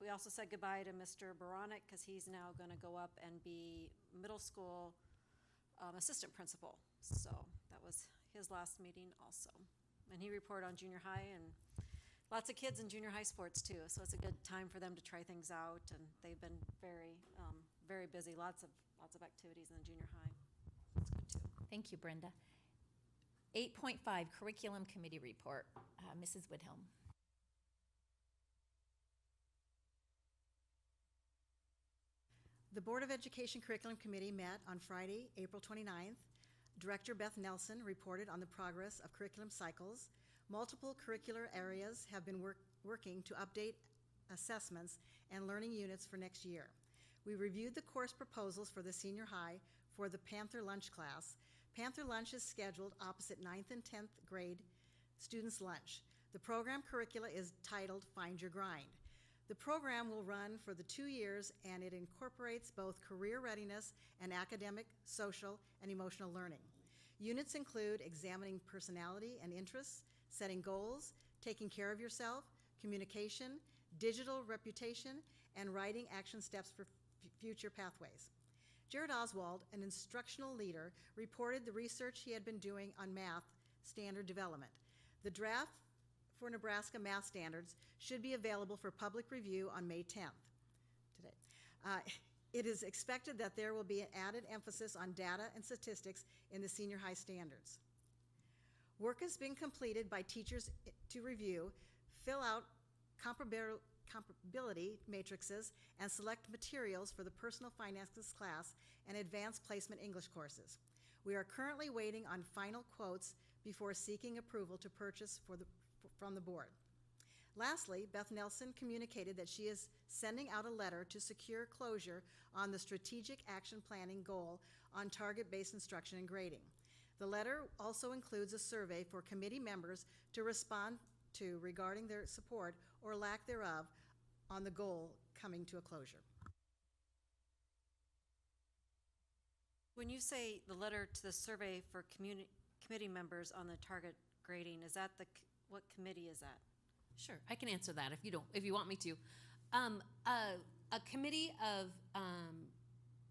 also said goodbye to Mr. Baronic, because he's now going to go up and be middle school assistant principal. So that was his last meeting also. And he reported on junior high, and lots of kids in junior high sports too, so it's a good time for them to try things out, and they've been very, very busy, lots of activities in the junior high. That's good too. Thank you, Brenda. 8.5, Curriculum Committee Report. Mrs. Woodhelm. The Board of Education Curriculum Committee met on Friday, April 29th. Director Beth Nelson reported on the progress of curriculum cycles. Multiple curricular areas have been working to update assessments and learning units for next year. We reviewed the course proposals for the senior high for the Panther Lunch class. Panther Lunch is scheduled opposite 9th and 10th grade students' lunch. The program curricula is titled Find Your Grind. The program will run for the 2 years, and it incorporates both career readiness and academic, social, and emotional learning. Units include examining personality and interests, setting goals, taking care of yourself, communication, digital reputation, and writing action steps for future pathways. Jared Oswald, an instructional leader, reported the research he had been doing on math standard development. The draft for Nebraska math standards should be available for public review on May 10th, today. It is expected that there will be an added emphasis on data and statistics in the senior high standards. Work has been completed by teachers to review, fill out comparability matrices, and select materials for the personal finances class and advanced placement English courses. We are currently waiting on final quotes before seeking approval to purchase from the board. Lastly, Beth Nelson communicated that she is sending out a letter to secure closure on the strategic action planning goal on target-based instruction and grading. The letter also includes a survey for committee members to respond to regarding their support or lack thereof on the goal coming to a closure. When you say the letter to the survey for committee members on the target grading, is that what committee is that? Sure, I can answer that if you want me to. A committee of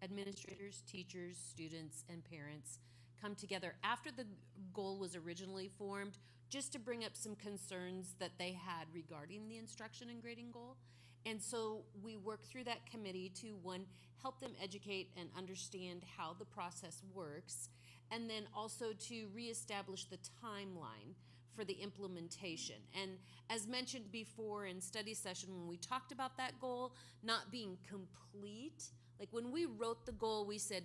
administrators, teachers, students, and parents come together after the goal was originally formed, just to bring up some concerns that they had regarding the instruction and grading goal. And so we work through that committee to, one, help them educate and understand how the process works, and then also to reestablish the timeline for the implementation. And as mentioned before in study session, when we talked about that goal not being complete, like when we wrote the goal, we said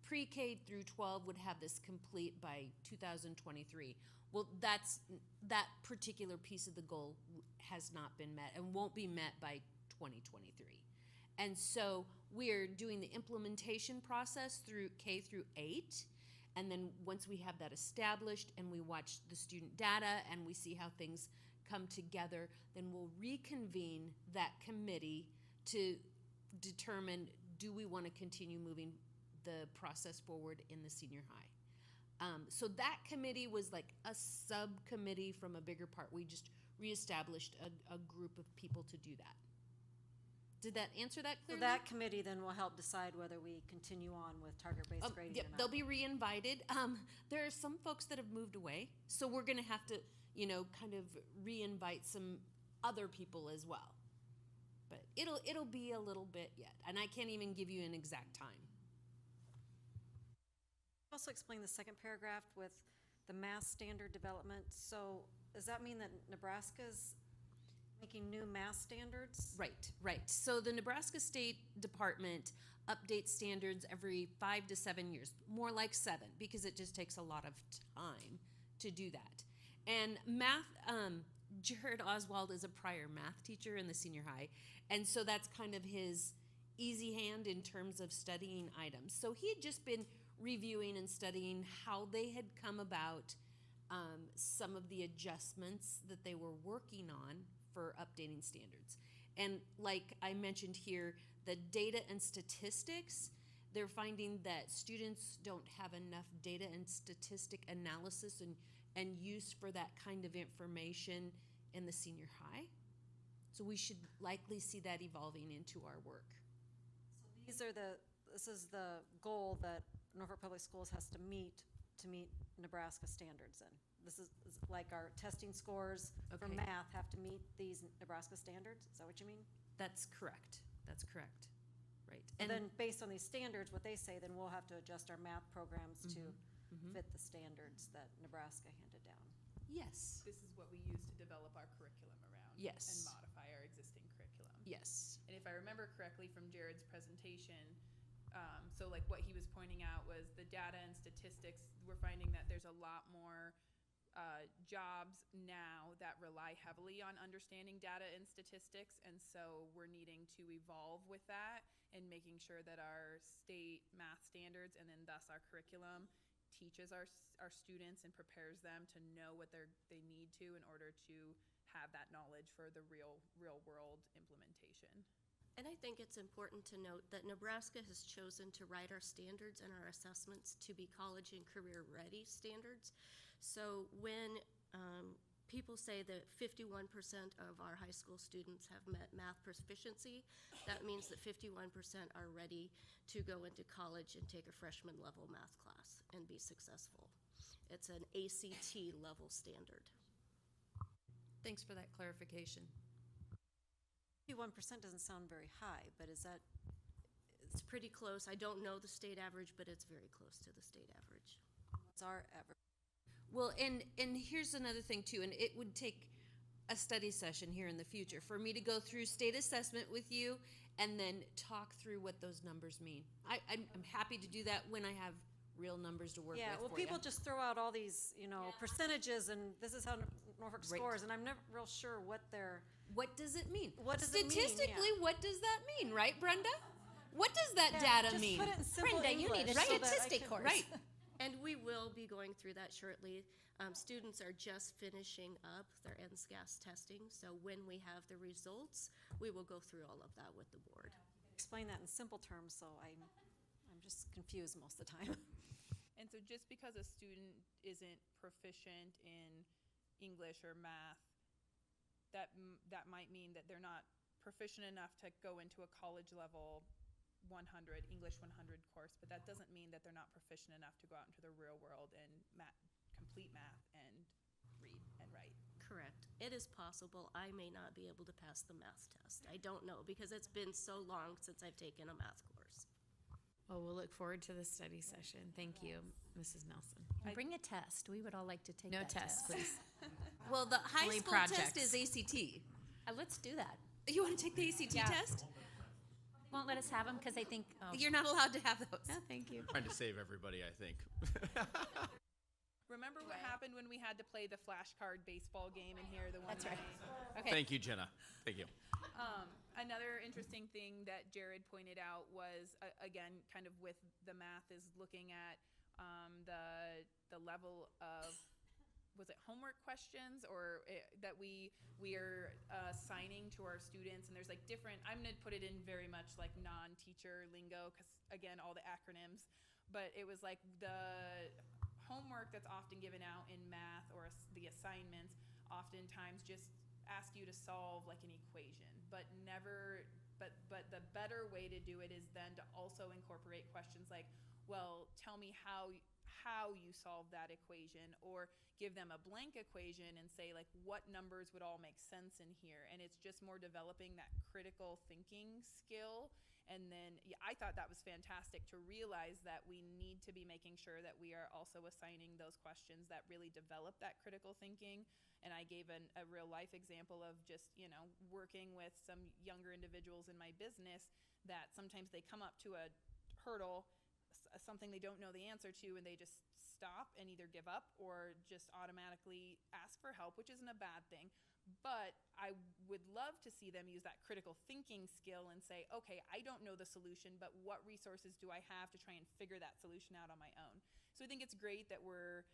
pre-K through 12 would have this complete by 2023. Well, that particular piece of the goal has not been met and won't be met by 2023. And so we're doing the implementation process through K through 8. And then once we have that established and we watch the student data and we see how things come together, then we'll reconvene that committee to determine, do we want to continue moving the process forward in the senior high? So that committee was like a subcommittee from a bigger part. We just reestablished a group of people to do that. Did that answer that So clearly? that committee then will help decide whether we continue on with target-based grading Yep, or not. they'll be re-invited. There are some folks that have moved away, so we're going to have to, kind of re-invite some other people as well. But it'll be a little bit yet, and I can't even give you an exact time. Also explain the second paragraph with the math standard development. So does that mean that Nebraska's making new math standards? Right. So the Nebraska State Department updates standards every 5 to 7 years, more like 7, because it just takes a lot of time to do that. And math, Jared Oswald is a prior math teacher in the senior high, and so that's kind of his easy hand in terms of studying items. So he had just been reviewing and studying how they had come about, some of the adjustments that they were working on for updating standards. And like I mentioned here, the data and statistics, they're finding that students don't have enough data and statistic analysis and use for that kind of information in the senior high. So we should likely see that evolving into our work. This is the goal that Norfolk Public Schools has to meet Nebraska standards in. This is like our testing scores for Okay. math have to meet these Nebraska standards. Is that what you mean? That's correct. That's correct. Right. And then based on these standards, what they say, then we'll have to adjust our math programs to fit the standards that Nebraska handed down. Yes. This is what we use to develop our curriculum around. Yes. And modify our existing curriculum. Yes. And if I remember correctly from Jared's presentation, so like what he was pointing out was the data and statistics, we're finding that there's a lot more jobs now that rely heavily on understanding data and statistics, and so we're needing to evolve with that and making sure that our state math standards and then thus our curriculum teaches our students and prepares them to know what they need to in order to have that knowledge for the real world implementation. And I think it's important to note that Nebraska has chosen to write our standards and our assessments to be college and career ready standards. So when people say that 51% of our high school students have met math proficiency, that means that 51% are ready to go into college and take a freshman level math class and be successful. It's an ACT level standard. Thanks for that clarification. 51% doesn't sound very high, but is that? It's pretty close. I don't know the state average, but it's very close to the state average. What's our average? Well, and here's another thing too, and it would take a study session here in the future for me to go through state assessment with you and then talk through what those numbers mean. I'm happy to do that when I have real numbers to work with. Yeah, well, for people ya. just throw out all these, percentages, and this is how Norfolk Right. scores, and I'm never real sure what they're. What does it mean? What does it mean? Statistically, Yeah. what does that mean, right, Brenda? What does that Yeah, data just mean? put it in simple Brenda, you need a English so that I statistic can- course. Right. And we will be going through that shortly. Students are just finishing up their NSCAS testing, so when we have the results, we will go through all of that with the board. Explain that in simple terms, so I'm just confused most of the time. And so just because a student isn't proficient in English or math, that might mean that they're not proficient enough to go into a college level 100, English 100 course, but that doesn't mean that they're not proficient enough to go out into the real world and complete math and read and write. Correct. It is possible I may not be able to pass the math test. I don't know, because it's been so long since I've taken a math course. Well, we'll look forward to the study session. Thank you, Mrs. Nelson. And bring a test. We would all like to take No that test, please. Well, the high Only school projects. test is ACT. Let's do that. You want to take the ACT Yeah. test? Won't let us have them because they think, oh. You're not allowed to have those. No, thank you. Trying to save everybody, I think. Remember what happened when we had to play the flashcard baseball game in here? The one That's right. night? Okay. Thank you, Jenna. Thank you. Another interesting thing that Jared pointed out was, again, kind of with the math, is looking at the level of, was it homework questions or that we are assigning to our students, and there's like different, I'm gonna put it in very much like non-teacher lingo, because again, all the acronyms, but it was like the homework that's often given out in math or the assignments oftentimes just ask you to solve like an equation, but the better way to do it is then to also incorporate questions like, well, tell me how you solve that equation, or give them a blank equation and say like what numbers would all make sense in here. And it's just more developing that critical thinking skill. And then I thought that was fantastic to realize that we need to be making sure that we are also assigning those questions that really develop that critical thinking. And I gave a real life example of just, working with some younger individuals in my business that sometimes they come up to a hurdle, something they don't know the answer to, and they just stop and either give up or just automatically ask for help, which isn't a bad thing. But I would love to see them use that critical thinking skill and say, okay, I don't know the solution, but what resources do I have to try and figure that solution out on my own? So I think it's great that we're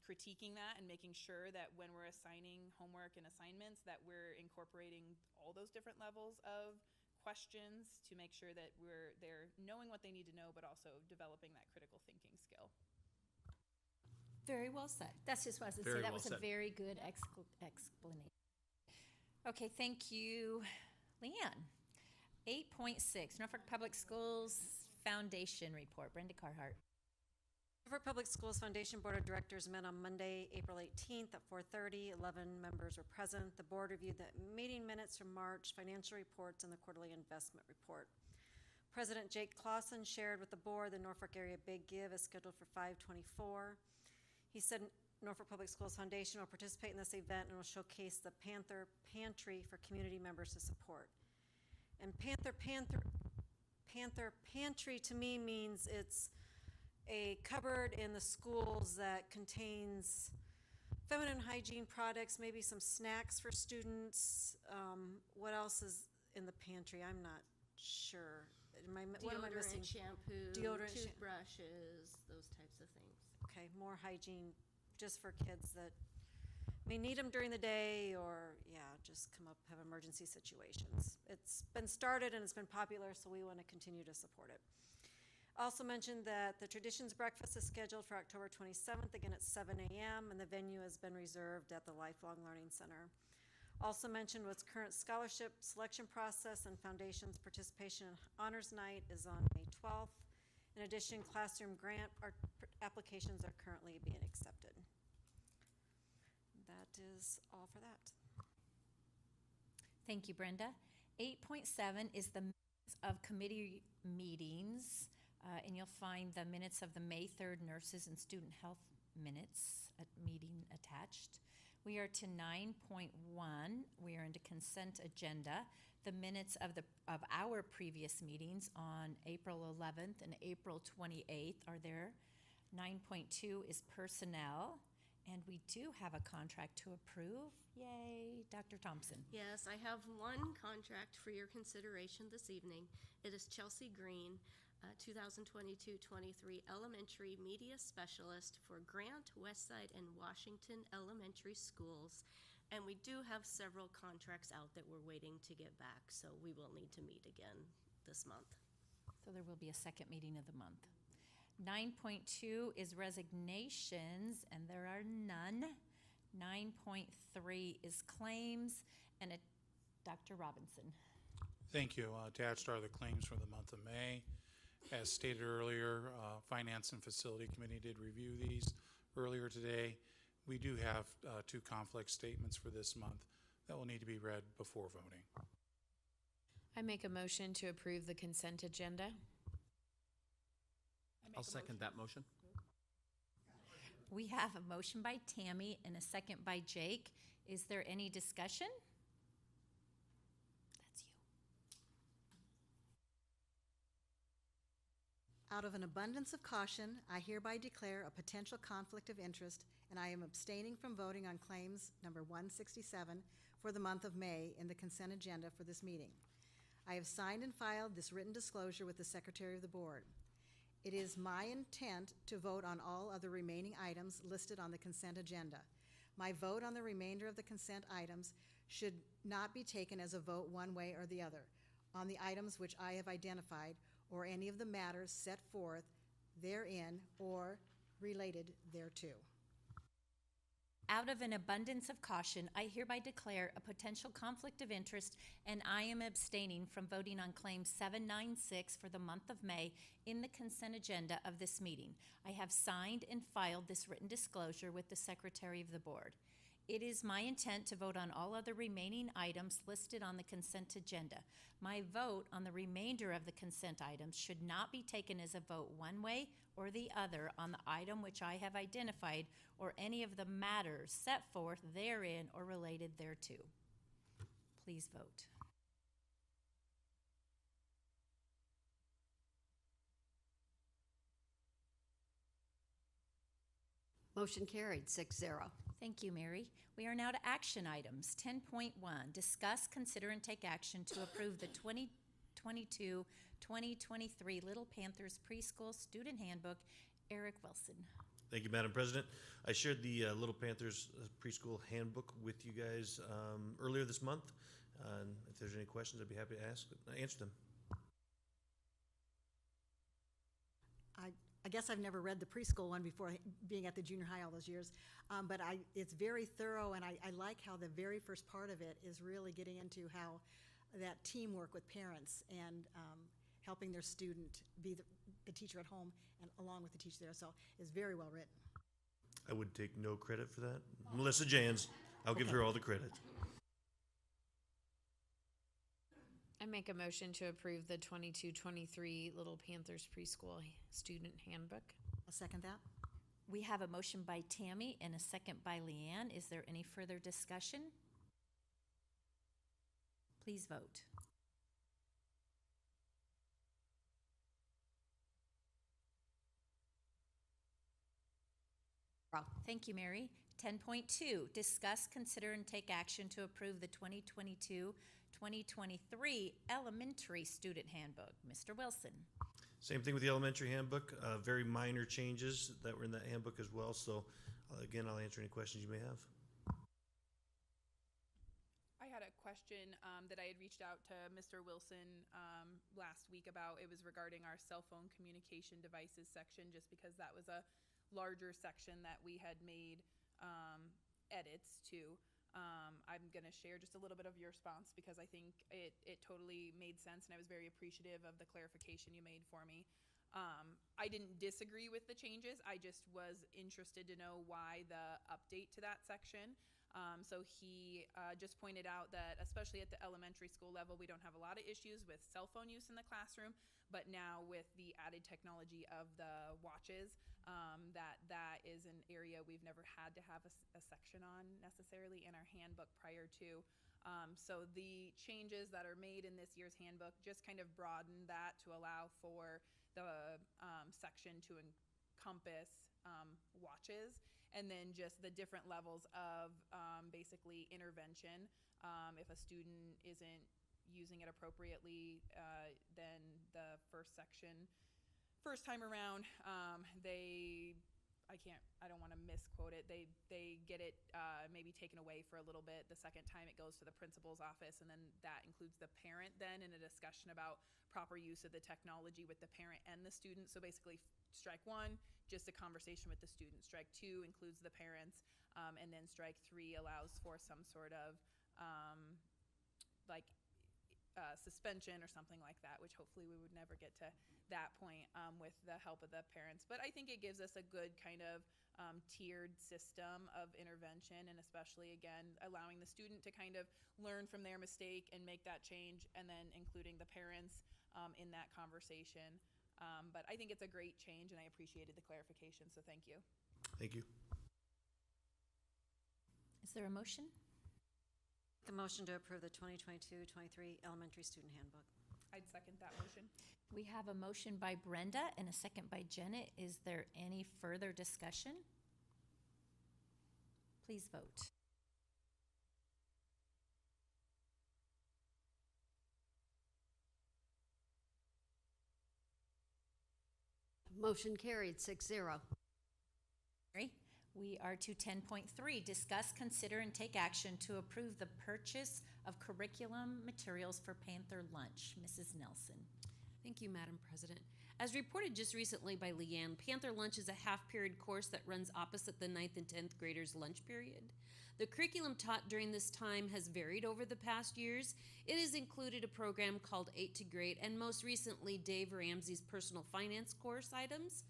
critiquing that and making sure that when we're assigning homework and assignments that we're incorporating all those different levels of questions to make sure that they're knowing what they need to know, but also developing that critical thinking skill. Very well said. That's just what I was going to say. That was a very good explanation. Okay, thank you, Leanne. 8.6, Norfolk Public Schools Foundation Report. Brenda Carhart. Norfolk Public Schools Foundation Board of Directors met on Monday, April 18th at 4:30. 11 members were present. The board reviewed the meeting minutes from March, financial reports, and the quarterly investment report. President Jake Clausen shared with the board the Norfolk Area Big Give is scheduled for 5/24. He said Norfolk Public Schools Foundation will participate in this event and will showcase the Panther Pantry for community members to support. And Panther Pantry to me means it's a cupboard in the schools that contains feminine hygiene products, maybe some snacks for students. What else is in the pantry? I'm not sure. What am I missing? Shampoo, Deodorant, toothbrushes, those types of things. Okay, more hygiene just for kids that may need them during the day or, just come up, have emergency situations. It's been started and it's been popular, so we want to continue to support it. Also mentioned that the Traditions Breakfast is scheduled for October 27th, again at 7 a.m., and the venue has been reserved at the Lifelong Learning Center. Also mentioned was current scholarship selection process and foundation's participation in Honors Night is on May 12th. In addition, classroom grant applications are currently being accepted. That is all for that. Thank you, Brenda. 8.7 is the minutes of committee meetings, and you'll find the minutes of the May 3rd Nurses and Student Health minutes meeting attached. We are to 9.1. We are into consent agenda. The minutes of our previous meetings on April 11th and April 28th are there. 9.2 is personnel, and we do have a contract to approve. Yay, Dr. Thompson. Yes, I have one contract for your consideration this evening. It is Chelsea Green, 2022-23 Elementary Media Specialist for Grant, Westside, and Washington Elementary Schools. And we do have several contracts out that we're waiting to get back, so we will need to meet again this month. So there will be a second meeting of the month. 9.2 is resignations, and there are none. 9.3 is claims, and Dr. Robinson. Thank you. Attached are the claims for the month of May. As stated earlier, Finance and Facility Committee did review these earlier today. We do have two conflict statements for this month that will need to be read before voting. I make a motion to approve the consent agenda. I'll second that motion. We have a motion by Tammy and a second by Jake. Is there any discussion? That's you. Out of an abundance of caution, I hereby declare a potential conflict of interest, and I am abstaining from voting on claims number 167 for the month of May in the consent agenda for this meeting. I have signed and filed this written disclosure with the Secretary of the Board. It is my intent to vote on all other remaining items listed on the consent agenda. My vote on the remainder of the consent items should not be taken as a vote one way or the other on the items which I have identified or any of the matters set forth therein or related thereto. Out of an abundance of caution, I hereby declare a potential conflict of interest, and I am abstaining from voting on Claim 796 for the month of May in the consent agenda of this meeting. I have signed and filed this written disclosure with the Secretary of the Board. It is my intent to vote on all other remaining items listed on the consent agenda. My vote on the remainder of the consent items should not be taken as a vote one way or the other on the item which I have identified or any of the matters set forth therein or related thereto. Please vote. Motion carried, 6-0. Thank you, Mary. We are now to action items. 10.1, discuss, consider, and take action to approve the 2022-2023 Little Panthers Preschool Student Handbook. Eric Wilson. Thank you, Madam President. I shared the Little Panthers preschool handbook with you guys earlier this month. And if there's any questions, I'd be happy to answer them. I guess I've never read the preschool one before being at the junior high all those years, but it's very thorough, and I like how the very first part of it is really getting into how that teamwork with parents and helping their student be the teacher at home and along with the teacher there, so it's very well written. I would take no credit for that. Melissa Jans, I'll give her all the credit. I make a motion to approve the 22-23 Little Panthers Preschool Student Handbook. I'll second that. We have a motion by Tammy and a second by Leanne. Is there any further discussion? Please vote. Thank you, Mary. 10.2, discuss, consider, and take action to approve the 2022-2023 Elementary Student Handbook. Mr. Wilson. Same thing with the elementary handbook, very minor changes that were in that handbook as well. So again, I'll answer any questions you may have. I had a question that I had reached out to Mr. Wilson last week about. It was regarding our cell phone communication devices section, just because that was a larger section that we had made edits to. I'm going to share just a little bit of your response because I think it totally made sense, and I was very appreciative of the clarification you made for me. I didn't disagree with the changes. I just was interested to know why the update to that section. So he just pointed out that especially at the elementary school level, we don't have a lot of issues with cell phone use in the classroom, but now with the added technology of the watches, that is an area we've never had to have a section on necessarily in our handbook prior to. So the changes that are made in this year's handbook just kind of broaden that to allow for the section to encompass watches, and then just the different levels of basically intervention. If a student isn't using it appropriately, then the first time around, I don't want to misquote it, they get it maybe taken away for a little bit. The second time it goes to the principal's office, and then that includes the parent then in a discussion about proper use of the technology with the parent and the student. So basically strike one, just a conversation with the student. Strike two includes the parents, and then strike three allows for some sort of suspension or something like that, which hopefully we would never get to that point with the help of the parents. But I think it gives us a good kind of tiered system of intervention, and especially, again, allowing the student to kind of learn from their mistake and make that change, and then including the parents in that conversation. But I think it's a great change, and I appreciated the clarification, so thank you. Thank you. Is there a motion? The motion to approve the 2022-23 Elementary Student Handbook. I'd second that motion. We have a motion by Brenda and a second by Janet. Is there any further discussion? Please vote. Motion carried, 6-0. We are to 10.3, discuss, consider, and take action to approve the purchase of curriculum materials for Panther Lunch. Mrs. Nelson. Thank you, Madam President. As reported just recently by Leanne, Panther Lunch is a half-period course that runs opposite the 9th and 10th graders' lunch period. The curriculum taught during this time has varied over the past years. It has included a program called 8 to Grade, and most recently Dave Ramsey's personal finance course items.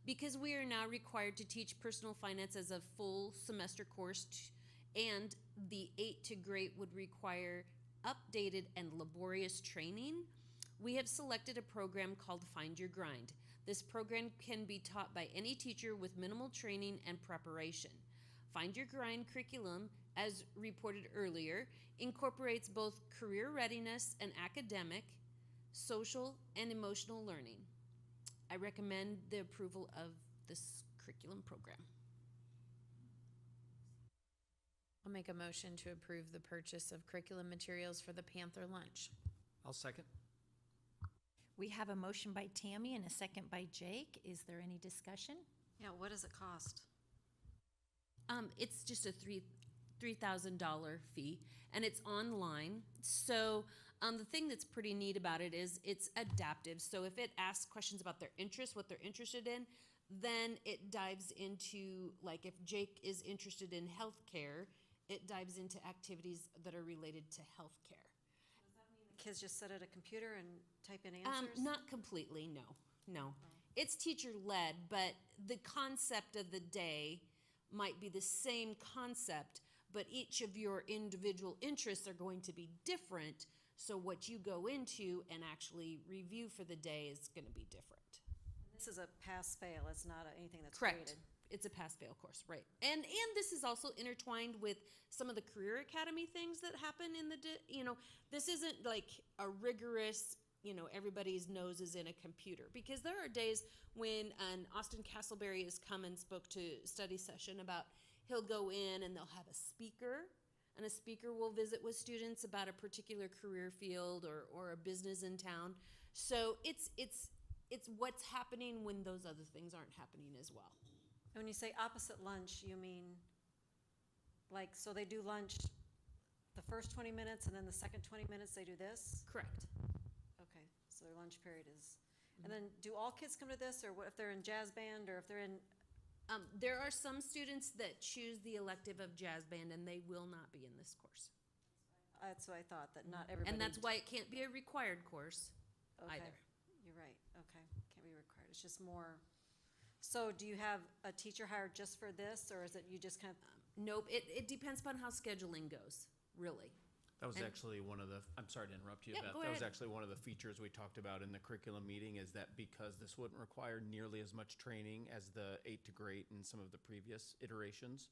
Because we are now required to teach personal finance as a full semester course, and the 8 to Grade would require updated and laborious training, we have selected a program called Find Your Grind. This program can be taught by any teacher with minimal training and preparation. Find Your Grind curriculum, as reported earlier, incorporates both career readiness and academic, social, and emotional learning. I recommend the approval of this curriculum program. I'll make a motion to approve the purchase of curriculum materials for the Panther lunch. I'll second. We have a motion by Tammy and a second by Jake. Is there any discussion? Yeah, what does it cost? It's just a $3,000 fee, and it's online. So the thing that's pretty neat about it is it's adaptive. So if it asks questions about their interests, what they're interested in, then it dives into, like if Jake is interested in healthcare, it dives into activities that are related to healthcare. Kids just sit at a computer and type in answers? Not completely, no. It's teacher-led, but the concept of the day might be the same concept, but each of your individual interests are going to be different. So what you go into and actually review for the day is going to be different. This is a pass-fail. It's not anything that's Correct. graded. It's a pass-fail course, right? And this is also intertwined with some of the Career Academy things that happen in the, this isn't like a rigorous, everybody's nose is in a computer. Because there are days when an Austin Castleberry has come and spoke to study session about, he'll go in and they'll have a speaker, and a speaker will visit with students about a particular career field or a business in town. So it's what's happening when those other things aren't happening as well. And when you say opposite lunch, you mean, like, so they do lunch the first 20 minutes and then the second 20 minutes they do this? Correct. Okay, so their lunch period is, and then do all kids come to this, or what if they're in jazz band, or if they're in? There are some students that choose the elective of jazz band, and they will not be in this course. That's what I thought, that not everybody. And that's why it can't be a required course Okay, either. you're right, okay, can't be required, it's just more. So do you have a teacher hired just for this, or is it you just kind of? Nope, it depends upon how scheduling goes, really. That was And- actually one of the, I'm sorry to interrupt you, Yeah, Beth. go That was ahead. actually one of the features we talked about in the curriculum meeting, is that because this wouldn't require nearly as much training as the 8 to great and some of the previous iterations,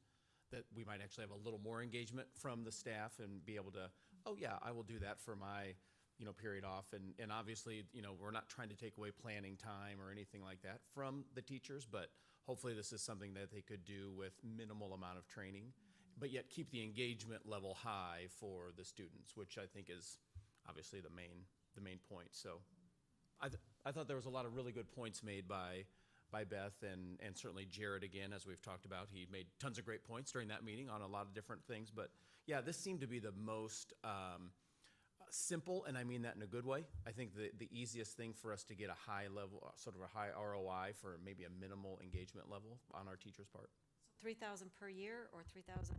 that we might actually have a little more engagement from the staff and be able to, oh yeah, I will do that for my, period off. And obviously, we're not trying to take away planning time or anything like that from the teachers, but hopefully this is something that they could do with minimal amount of training, but yet keep the engagement level high for the students, which I think is obviously the main point. So I thought there was a lot of really good points made by Beth and certainly Jared again, as we've talked about. He made tons of great points during that meeting on a lot of different things. But yeah, this seemed to be the most simple, and I mean that in a good way. I think the easiest thing for us to get a high level, sort of a high ROI for maybe a minimal engagement level on our teachers' part. 3,000 per year, or 3,000,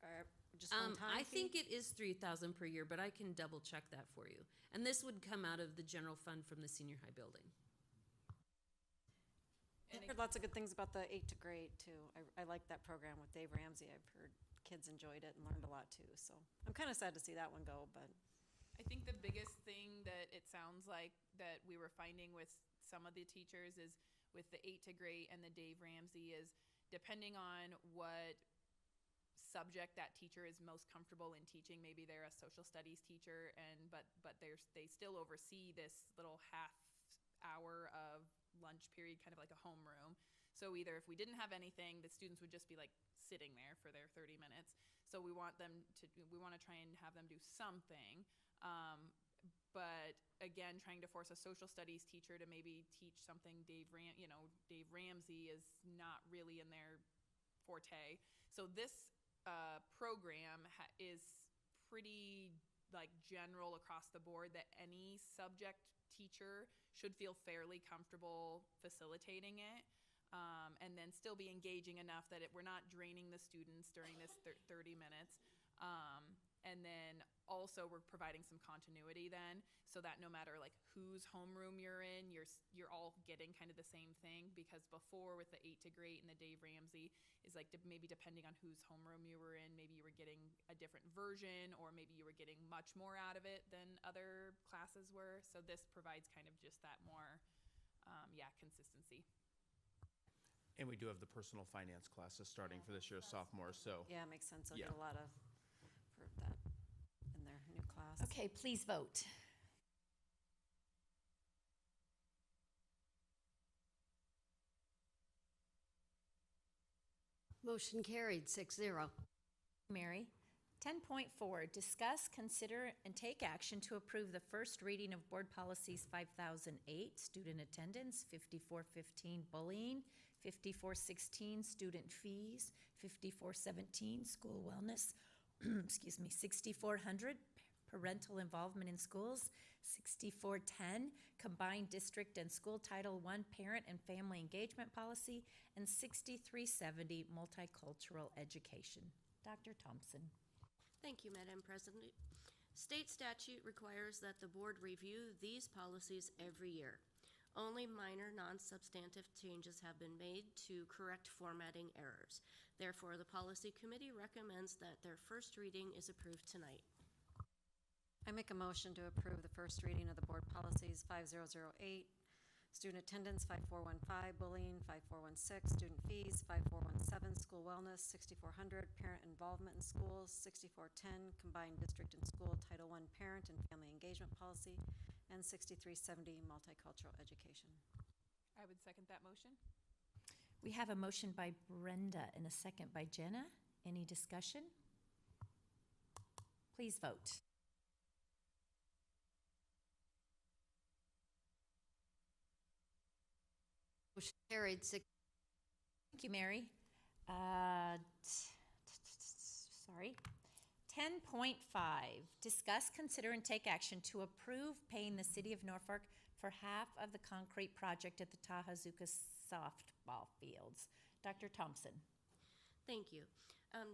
or just one time I fee? think it is 3,000 per year, but I can double check that for you. And this would come out of the general fund from the senior high building. I've heard lots of good things about the 8 to grade too. I like that program with Dave Ramsey. I've heard kids enjoyed it and learned a lot too. So I'm kind of sad to see that one go, but. I think the biggest thing that it sounds like that we were finding with some of the teachers is with the 8 to grade and the Dave Ramsey is depending on what subject that teacher is most comfortable in teaching. Maybe they're a social studies teacher, but they still oversee this little half hour of lunch period, kind of like a homeroom. So either if we didn't have anything, the students would just be like sitting there for their 30 minutes. So we want to try and have them do something. But again, trying to force a social studies teacher to maybe teach something Dave Ramsey is not really in their forte. So this program is pretty like general across the board, that any subject teacher should feel fairly comfortable facilitating it, and then still be engaging enough that we're not draining the students during this 30 minutes. And then also we're providing some continuity then, so that no matter like whose homeroom you're in, you're all getting kind of the same thing. Because before with the 8 to great and the Dave Ramsey is like maybe depending on whose homeroom you were in, maybe you were getting a different version, or maybe you were getting much more out of it than other classes were. So this provides kind of just that more, consistency. And we do have the personal finance classes starting for this year's sophomores, so. Yeah, it makes sense. They'll Yeah. get a lot of for that in their new class. Okay, please vote. Motion carried, 6-0. Mary. 10.4, discuss, consider, and take action to approve the first reading of Board Policies 5008, student attendance, 5415, bullying, 5416, student fees, 5417, school wellness, excuse me, 6400, parental involvement in schools, 6410, combined district and school Title I parent and family engagement policy, and 6370, multicultural education. Dr. Thompson. Thank you, Madam President. State statute requires that the board review these policies every year. Only minor non-substantive changes have been made to correct formatting errors. Therefore, the Policy Committee recommends that their first reading is approved tonight. I make a motion to approve the first reading of the board policies 5008, student attendance 5415, bullying 5416, student fees 5417, school wellness 6400, parent involvement in schools 6410, combined district and school Title I parent and family engagement policy, and 6370, multicultural education. I would second that motion. We have a motion by Brenda and a second by Jenna. Any discussion? Please vote. Motion carried. Thank you, Mary. Sorry. 10.5, discuss, consider, and take action to approve paying the City of Norfolk for half of the concrete project at the Tahazuka softball fields. Dr. Thompson. Thank you.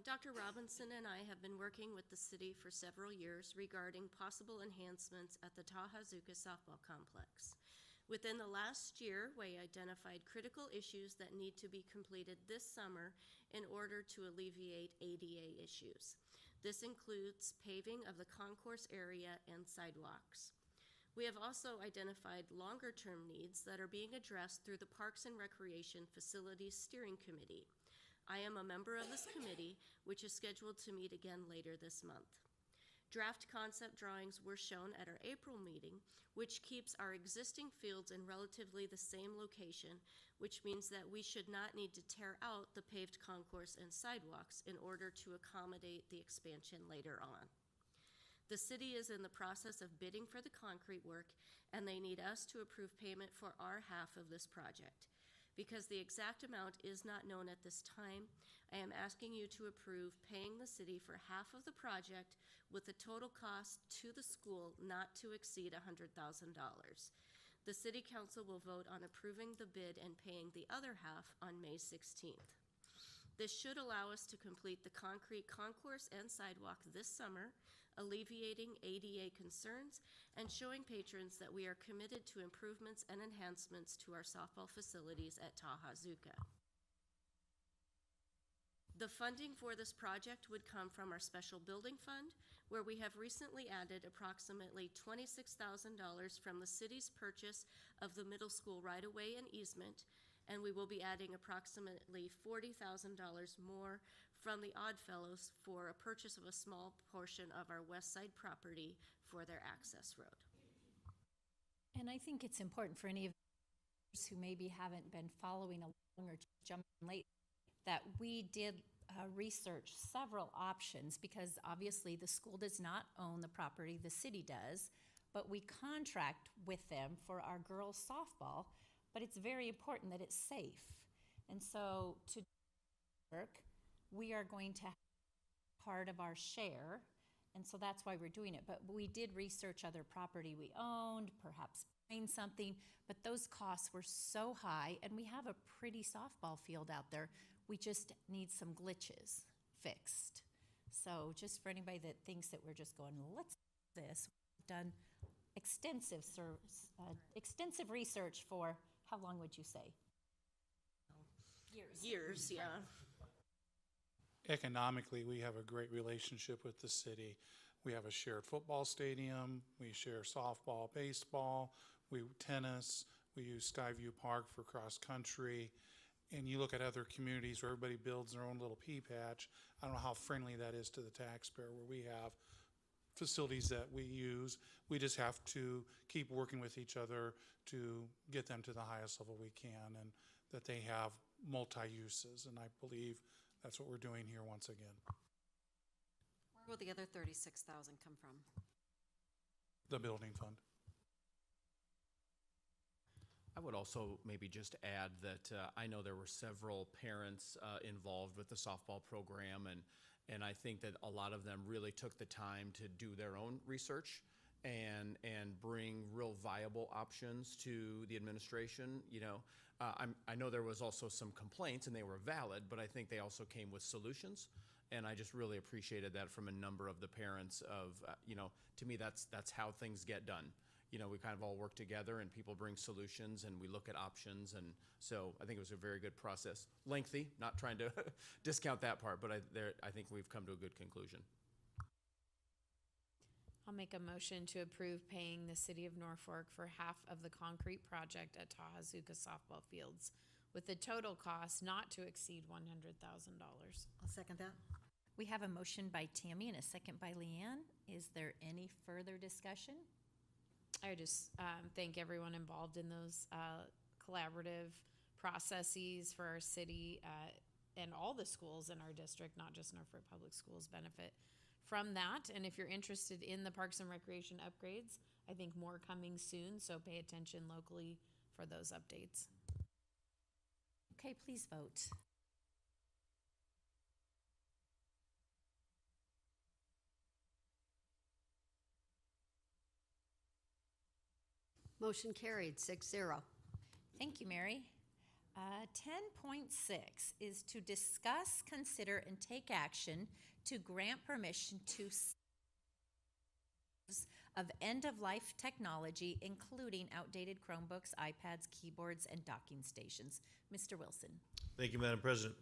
Dr. Robinson and I have been working with the city for several years regarding possible enhancements at the Tahazuka softball complex. Within the last year, we identified critical issues that need to be completed this summer in order to alleviate ADA issues. This includes paving of the concourse area and sidewalks. We have also identified longer-term needs that are being addressed through the Parks and Recreation Facilities Steering Committee. I am a member of this committee, which is scheduled to meet again later this month. Draft concept drawings were shown at our April meeting, which keeps our existing fields in relatively the same location, which means that we should not need to tear out the paved concourse and sidewalks in order to accommodate the expansion later on. The city is in the process of bidding for the concrete work, and they need us to approve payment for our half of this project. Because the exact amount is not known at this time, I am asking you to approve paying the city for half of the project with the total cost to the school not to exceed $100,000. The City Council will vote on approving the bid and paying the other half on May 16th. This should allow us to complete the concrete concourse and sidewalk this summer, alleviating ADA concerns and showing patrons that we are committed to improvements and enhancements to our softball facilities at Tahazuka. The funding for this project would come from our special building fund, where we have recently added approximately $26,000 from the city's purchase of the middle school right-of-way and easement, and we will be adding approximately $40,000 more from the Oddfellows for a purchase of a small portion of our west side property for their access road. And I think it's important for any of those who maybe haven't been following along or jumping late that we did research several options, because obviously the school does not own the property, the city does, but we contract with them for our girls softball, but it's very important that it's safe. And so to work, we are going to have part of our share, and so that's why we're doing it. But we did research other property we owned, perhaps buying something, but those costs were so high, and we have a pretty softball field out there. We just need some glitches fixed. So just for anybody that thinks that we're just going, well, let's do this, we've done extensive research for, how long would you say? Years, yeah. Economically, we have a great relationship with the city. We have a shared football stadium, we share softball, baseball, tennis, we use Skyview Park for cross country. And you look at other communities where everybody builds their own little pea patch. I don't know how friendly that is to the taxpayer, where we have facilities that we use. We just have to keep working with each other to get them to the highest level we can, and that they have multi-uses. And I believe that's what we're doing here once again. Where will the other 36,000 come from? The building fund. I would also maybe just add that I know there were several parents involved with the softball program, and I think that a lot of them really took the time to do their own research and bring real viable options to the administration. You know, I know there was also some complaints, and they were valid, but I think they also came with solutions. And I just really appreciated that from a number of the parents of, you know, to me, that's how things get done. You know, we kind of all work together and people bring solutions and we look at options. And so I think it was a very good process. Lengthy, not trying to discount that part, but I think we've come to a good conclusion. I'll make a motion to approve paying the city of Norfolk for half of the concrete project at Tahazuka softball fields, with the total cost not to exceed $100,000. I'll second that. We have a motion by Tammy and a second by Leanne. Is there any further discussion? I just thank everyone involved in those collaborative processes for our city and all the schools in our district, not just Norfolk Public Schools, benefit from that. And if you're interested in the Parks and Recreation upgrades, I think more coming soon, so pay attention locally for those updates. Okay, please vote. Motion carried, 6-0. Thank you, Mary. 10.6 is to discuss, consider, and take action to grant permission to of end-of-life technology, including outdated Chromebooks, iPads, keyboards, and docking stations. Mr. Wilson. Thank you, Madam President.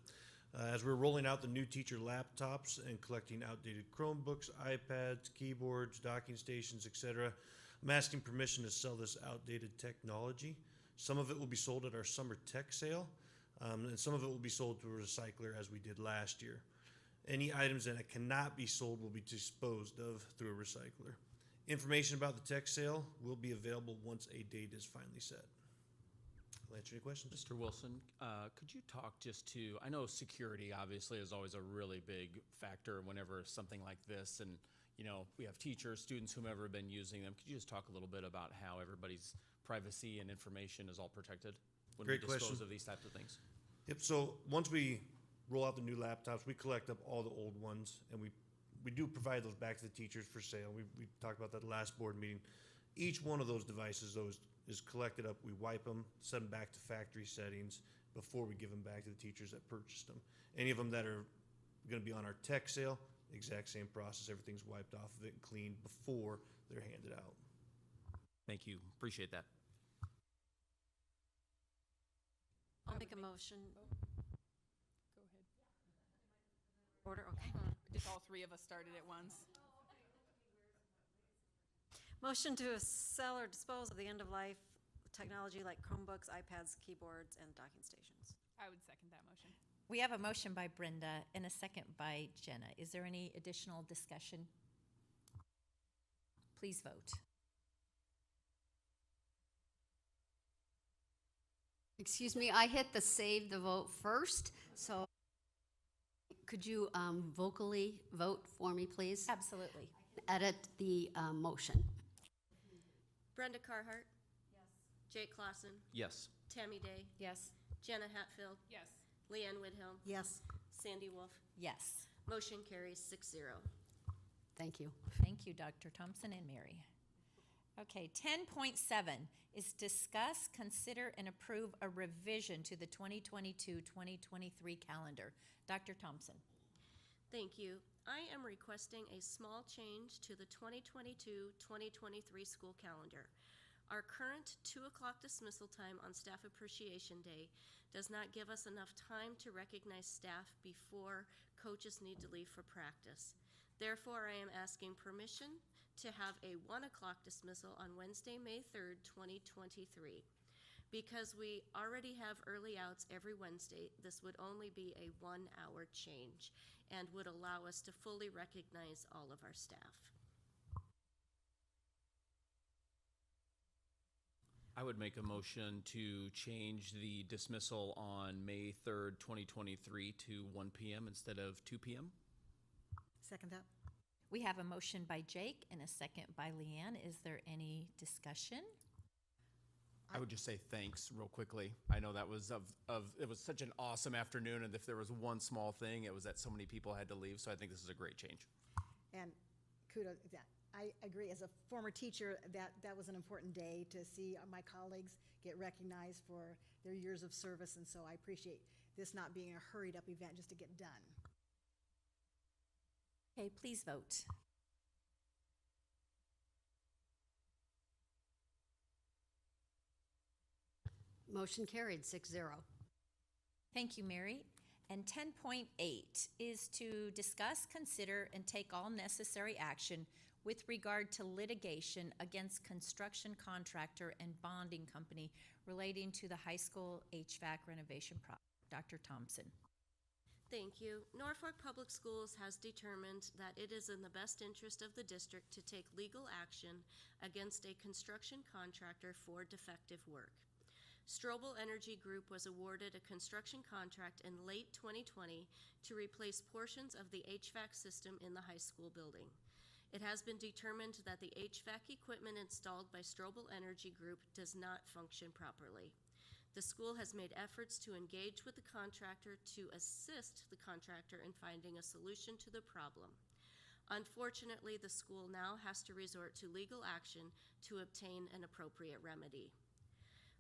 As we're rolling out the new teacher laptops and collecting outdated Chromebooks, iPads, keyboards, docking stations, etc., I'm asking permission to sell this outdated technology. Some of it will be sold at our summer tech sale, and some of it will be sold to a recycler as we did last year. Any items that cannot be sold will be disposed of through a recycler. Information about the tech sale will be available once a date is finally set. I'll answer any questions. Mr. Wilson, could you talk just to, I know security obviously is always a really big factor whenever something like this, and you know, we have teachers, students, whomever have been using them. Could you just talk a little bit about how everybody's privacy and information is all protected when Great we dispose question. of these types of things? Yep, so once we roll out the new laptops, we collect up all the old ones, and we do provide those back to the teachers for sale. We talked about that last board meeting. Each one of those devices, though, is collected up. We wipe them, send them back to factory settings before we give them back to the teachers that purchased them. Any of them that are going to be on our tech sale, exact same process. Everything's wiped off of it and cleaned before they're handed out. Thank you. Appreciate that. I'll make a motion. Go ahead. Order, okay. If all three of us started at once. Motion to sell or dispose of the end-of-life technology like Chromebooks, iPads, keyboards, and docking stations. I would second that motion. We have a motion by Brenda and a second by Jenna. Is there any additional discussion? Please vote. Excuse me, I hit the save the vote first, so could you vocally vote for me, please? Absolutely. Edit the motion. Brenda Carhart? Yes. Jake Clausen? Yes. Tammy Day? Yes. Jenna Hatfield? Yes. Leanne Whithelm? Yes. Sandy Wolf? Yes. Motion carries 6-0. Thank you. Thank you, Dr. Thompson and Mary. Okay, 10.7 is discuss, consider, and approve a revision to the 2022-2023 calendar. Dr. Thompson. Thank you. I am requesting a small change to the 2022-2023 school calendar. Our current 2 o'clock dismissal time on Staff Appreciation Day does not give us enough time to recognize staff before coaches need to leave for practice. Therefore, I am asking permission to have a 1 o'clock dismissal on Wednesday, May 3rd, 2023. Because we already have early outs every Wednesday, this would only be a 1-hour change and would allow us to fully recognize all of our staff. I would make a motion to change the dismissal on May 3rd, 2023 to 1 p.m. instead of 2 p.m. Second that. We have a motion by Jake and a second by Leanne. Is there any discussion? I would just say thanks real quickly. I know that was it was such an awesome afternoon, and if there was one small thing, it was that so many people had to leave, so I think this is a great change. And kudos, that, I agree, as a former teacher, that was an important day to see my colleagues get recognized for their years of service, and so I appreciate this not being a hurried up event just to get done. Okay, please vote. Motion carried, 6-0. Thank you, Mary. And 10.8 is to discuss, consider, and take all necessary action with regard to litigation against construction contractor and bonding company relating to the high school HVAC renovation project. Dr. Thompson. Thank you. Norfolk Public Schools has determined that it is in the best interest of the district to take legal action against a construction contractor for defective work. Strobel Energy Group was awarded a construction contract in late 2020 to replace portions of the HVAC system in the high school building. It has been determined that the HVAC equipment installed by Strobel Energy Group does not function properly. The school has made efforts to engage with the contractor to assist the contractor in finding a solution to the problem. Unfortunately, the school now has to resort to legal action to obtain an appropriate remedy.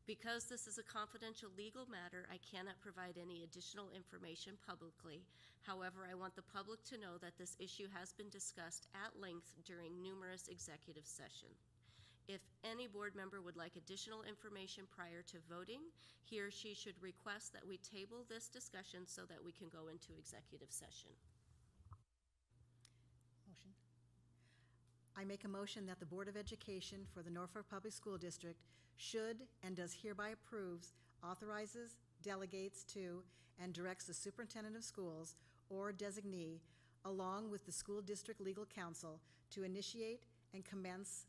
Because this is a confidential legal matter, I cannot provide any additional information publicly. However, I want the public to know that this issue has been discussed at length during numerous executive sessions. If any board member would like additional information prior to voting, he or she should request that we table this discussion so that we can go into executive session. Motion. I make a motion that the Board of Education for the Norfolk Public School District should and does hereby approves, authorizes, delegates to, and directs the superintendent of schools or designee, along with the school district legal counsel, to initiate and commence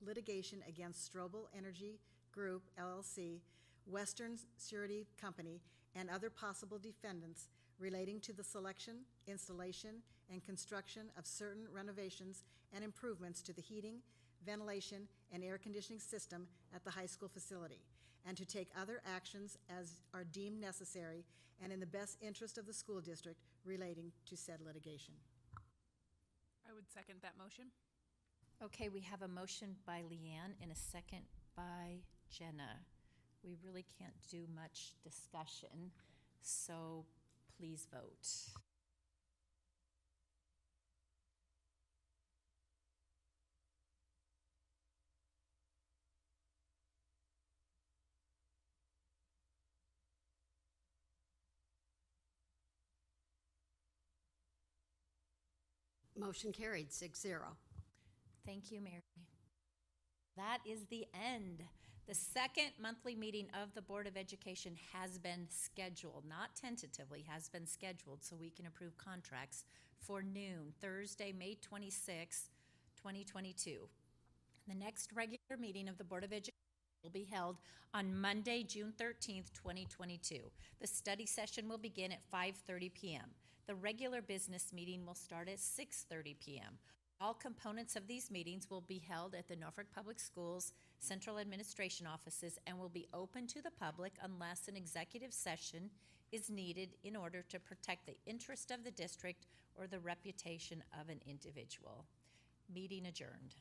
litigation against Strobel Energy Group, LLC, Western Surety Company, and other possible defendants relating to the selection, installation, and construction of certain renovations and improvements to the heating, ventilation, and air conditioning system at the high school facility, and to take other actions as are deemed necessary and in the best interest of the school district relating to said litigation. I would second that motion. Okay, we have a motion by Leanne and a second by Jenna. We really can't do much discussion, so please vote. Motion carried, 6-0. Thank you, Mary. That is the end. The second monthly meeting of the Board of Education has been scheduled, not tentatively, has been scheduled so we can approve contracts for noon, Thursday, May 26, 2022. The next regular meeting of the Board of Education will be held on Monday, June 13th, 2022. The study session will begin at 5:30 p.m. The regular business meeting will start at 6:30 p.m. All components of these meetings will be held at the Norfolk Public Schools Central Administration offices and will be open to the public unless an executive session is needed in order to protect the interest of the district or the reputation of an individual. Meeting adjourned.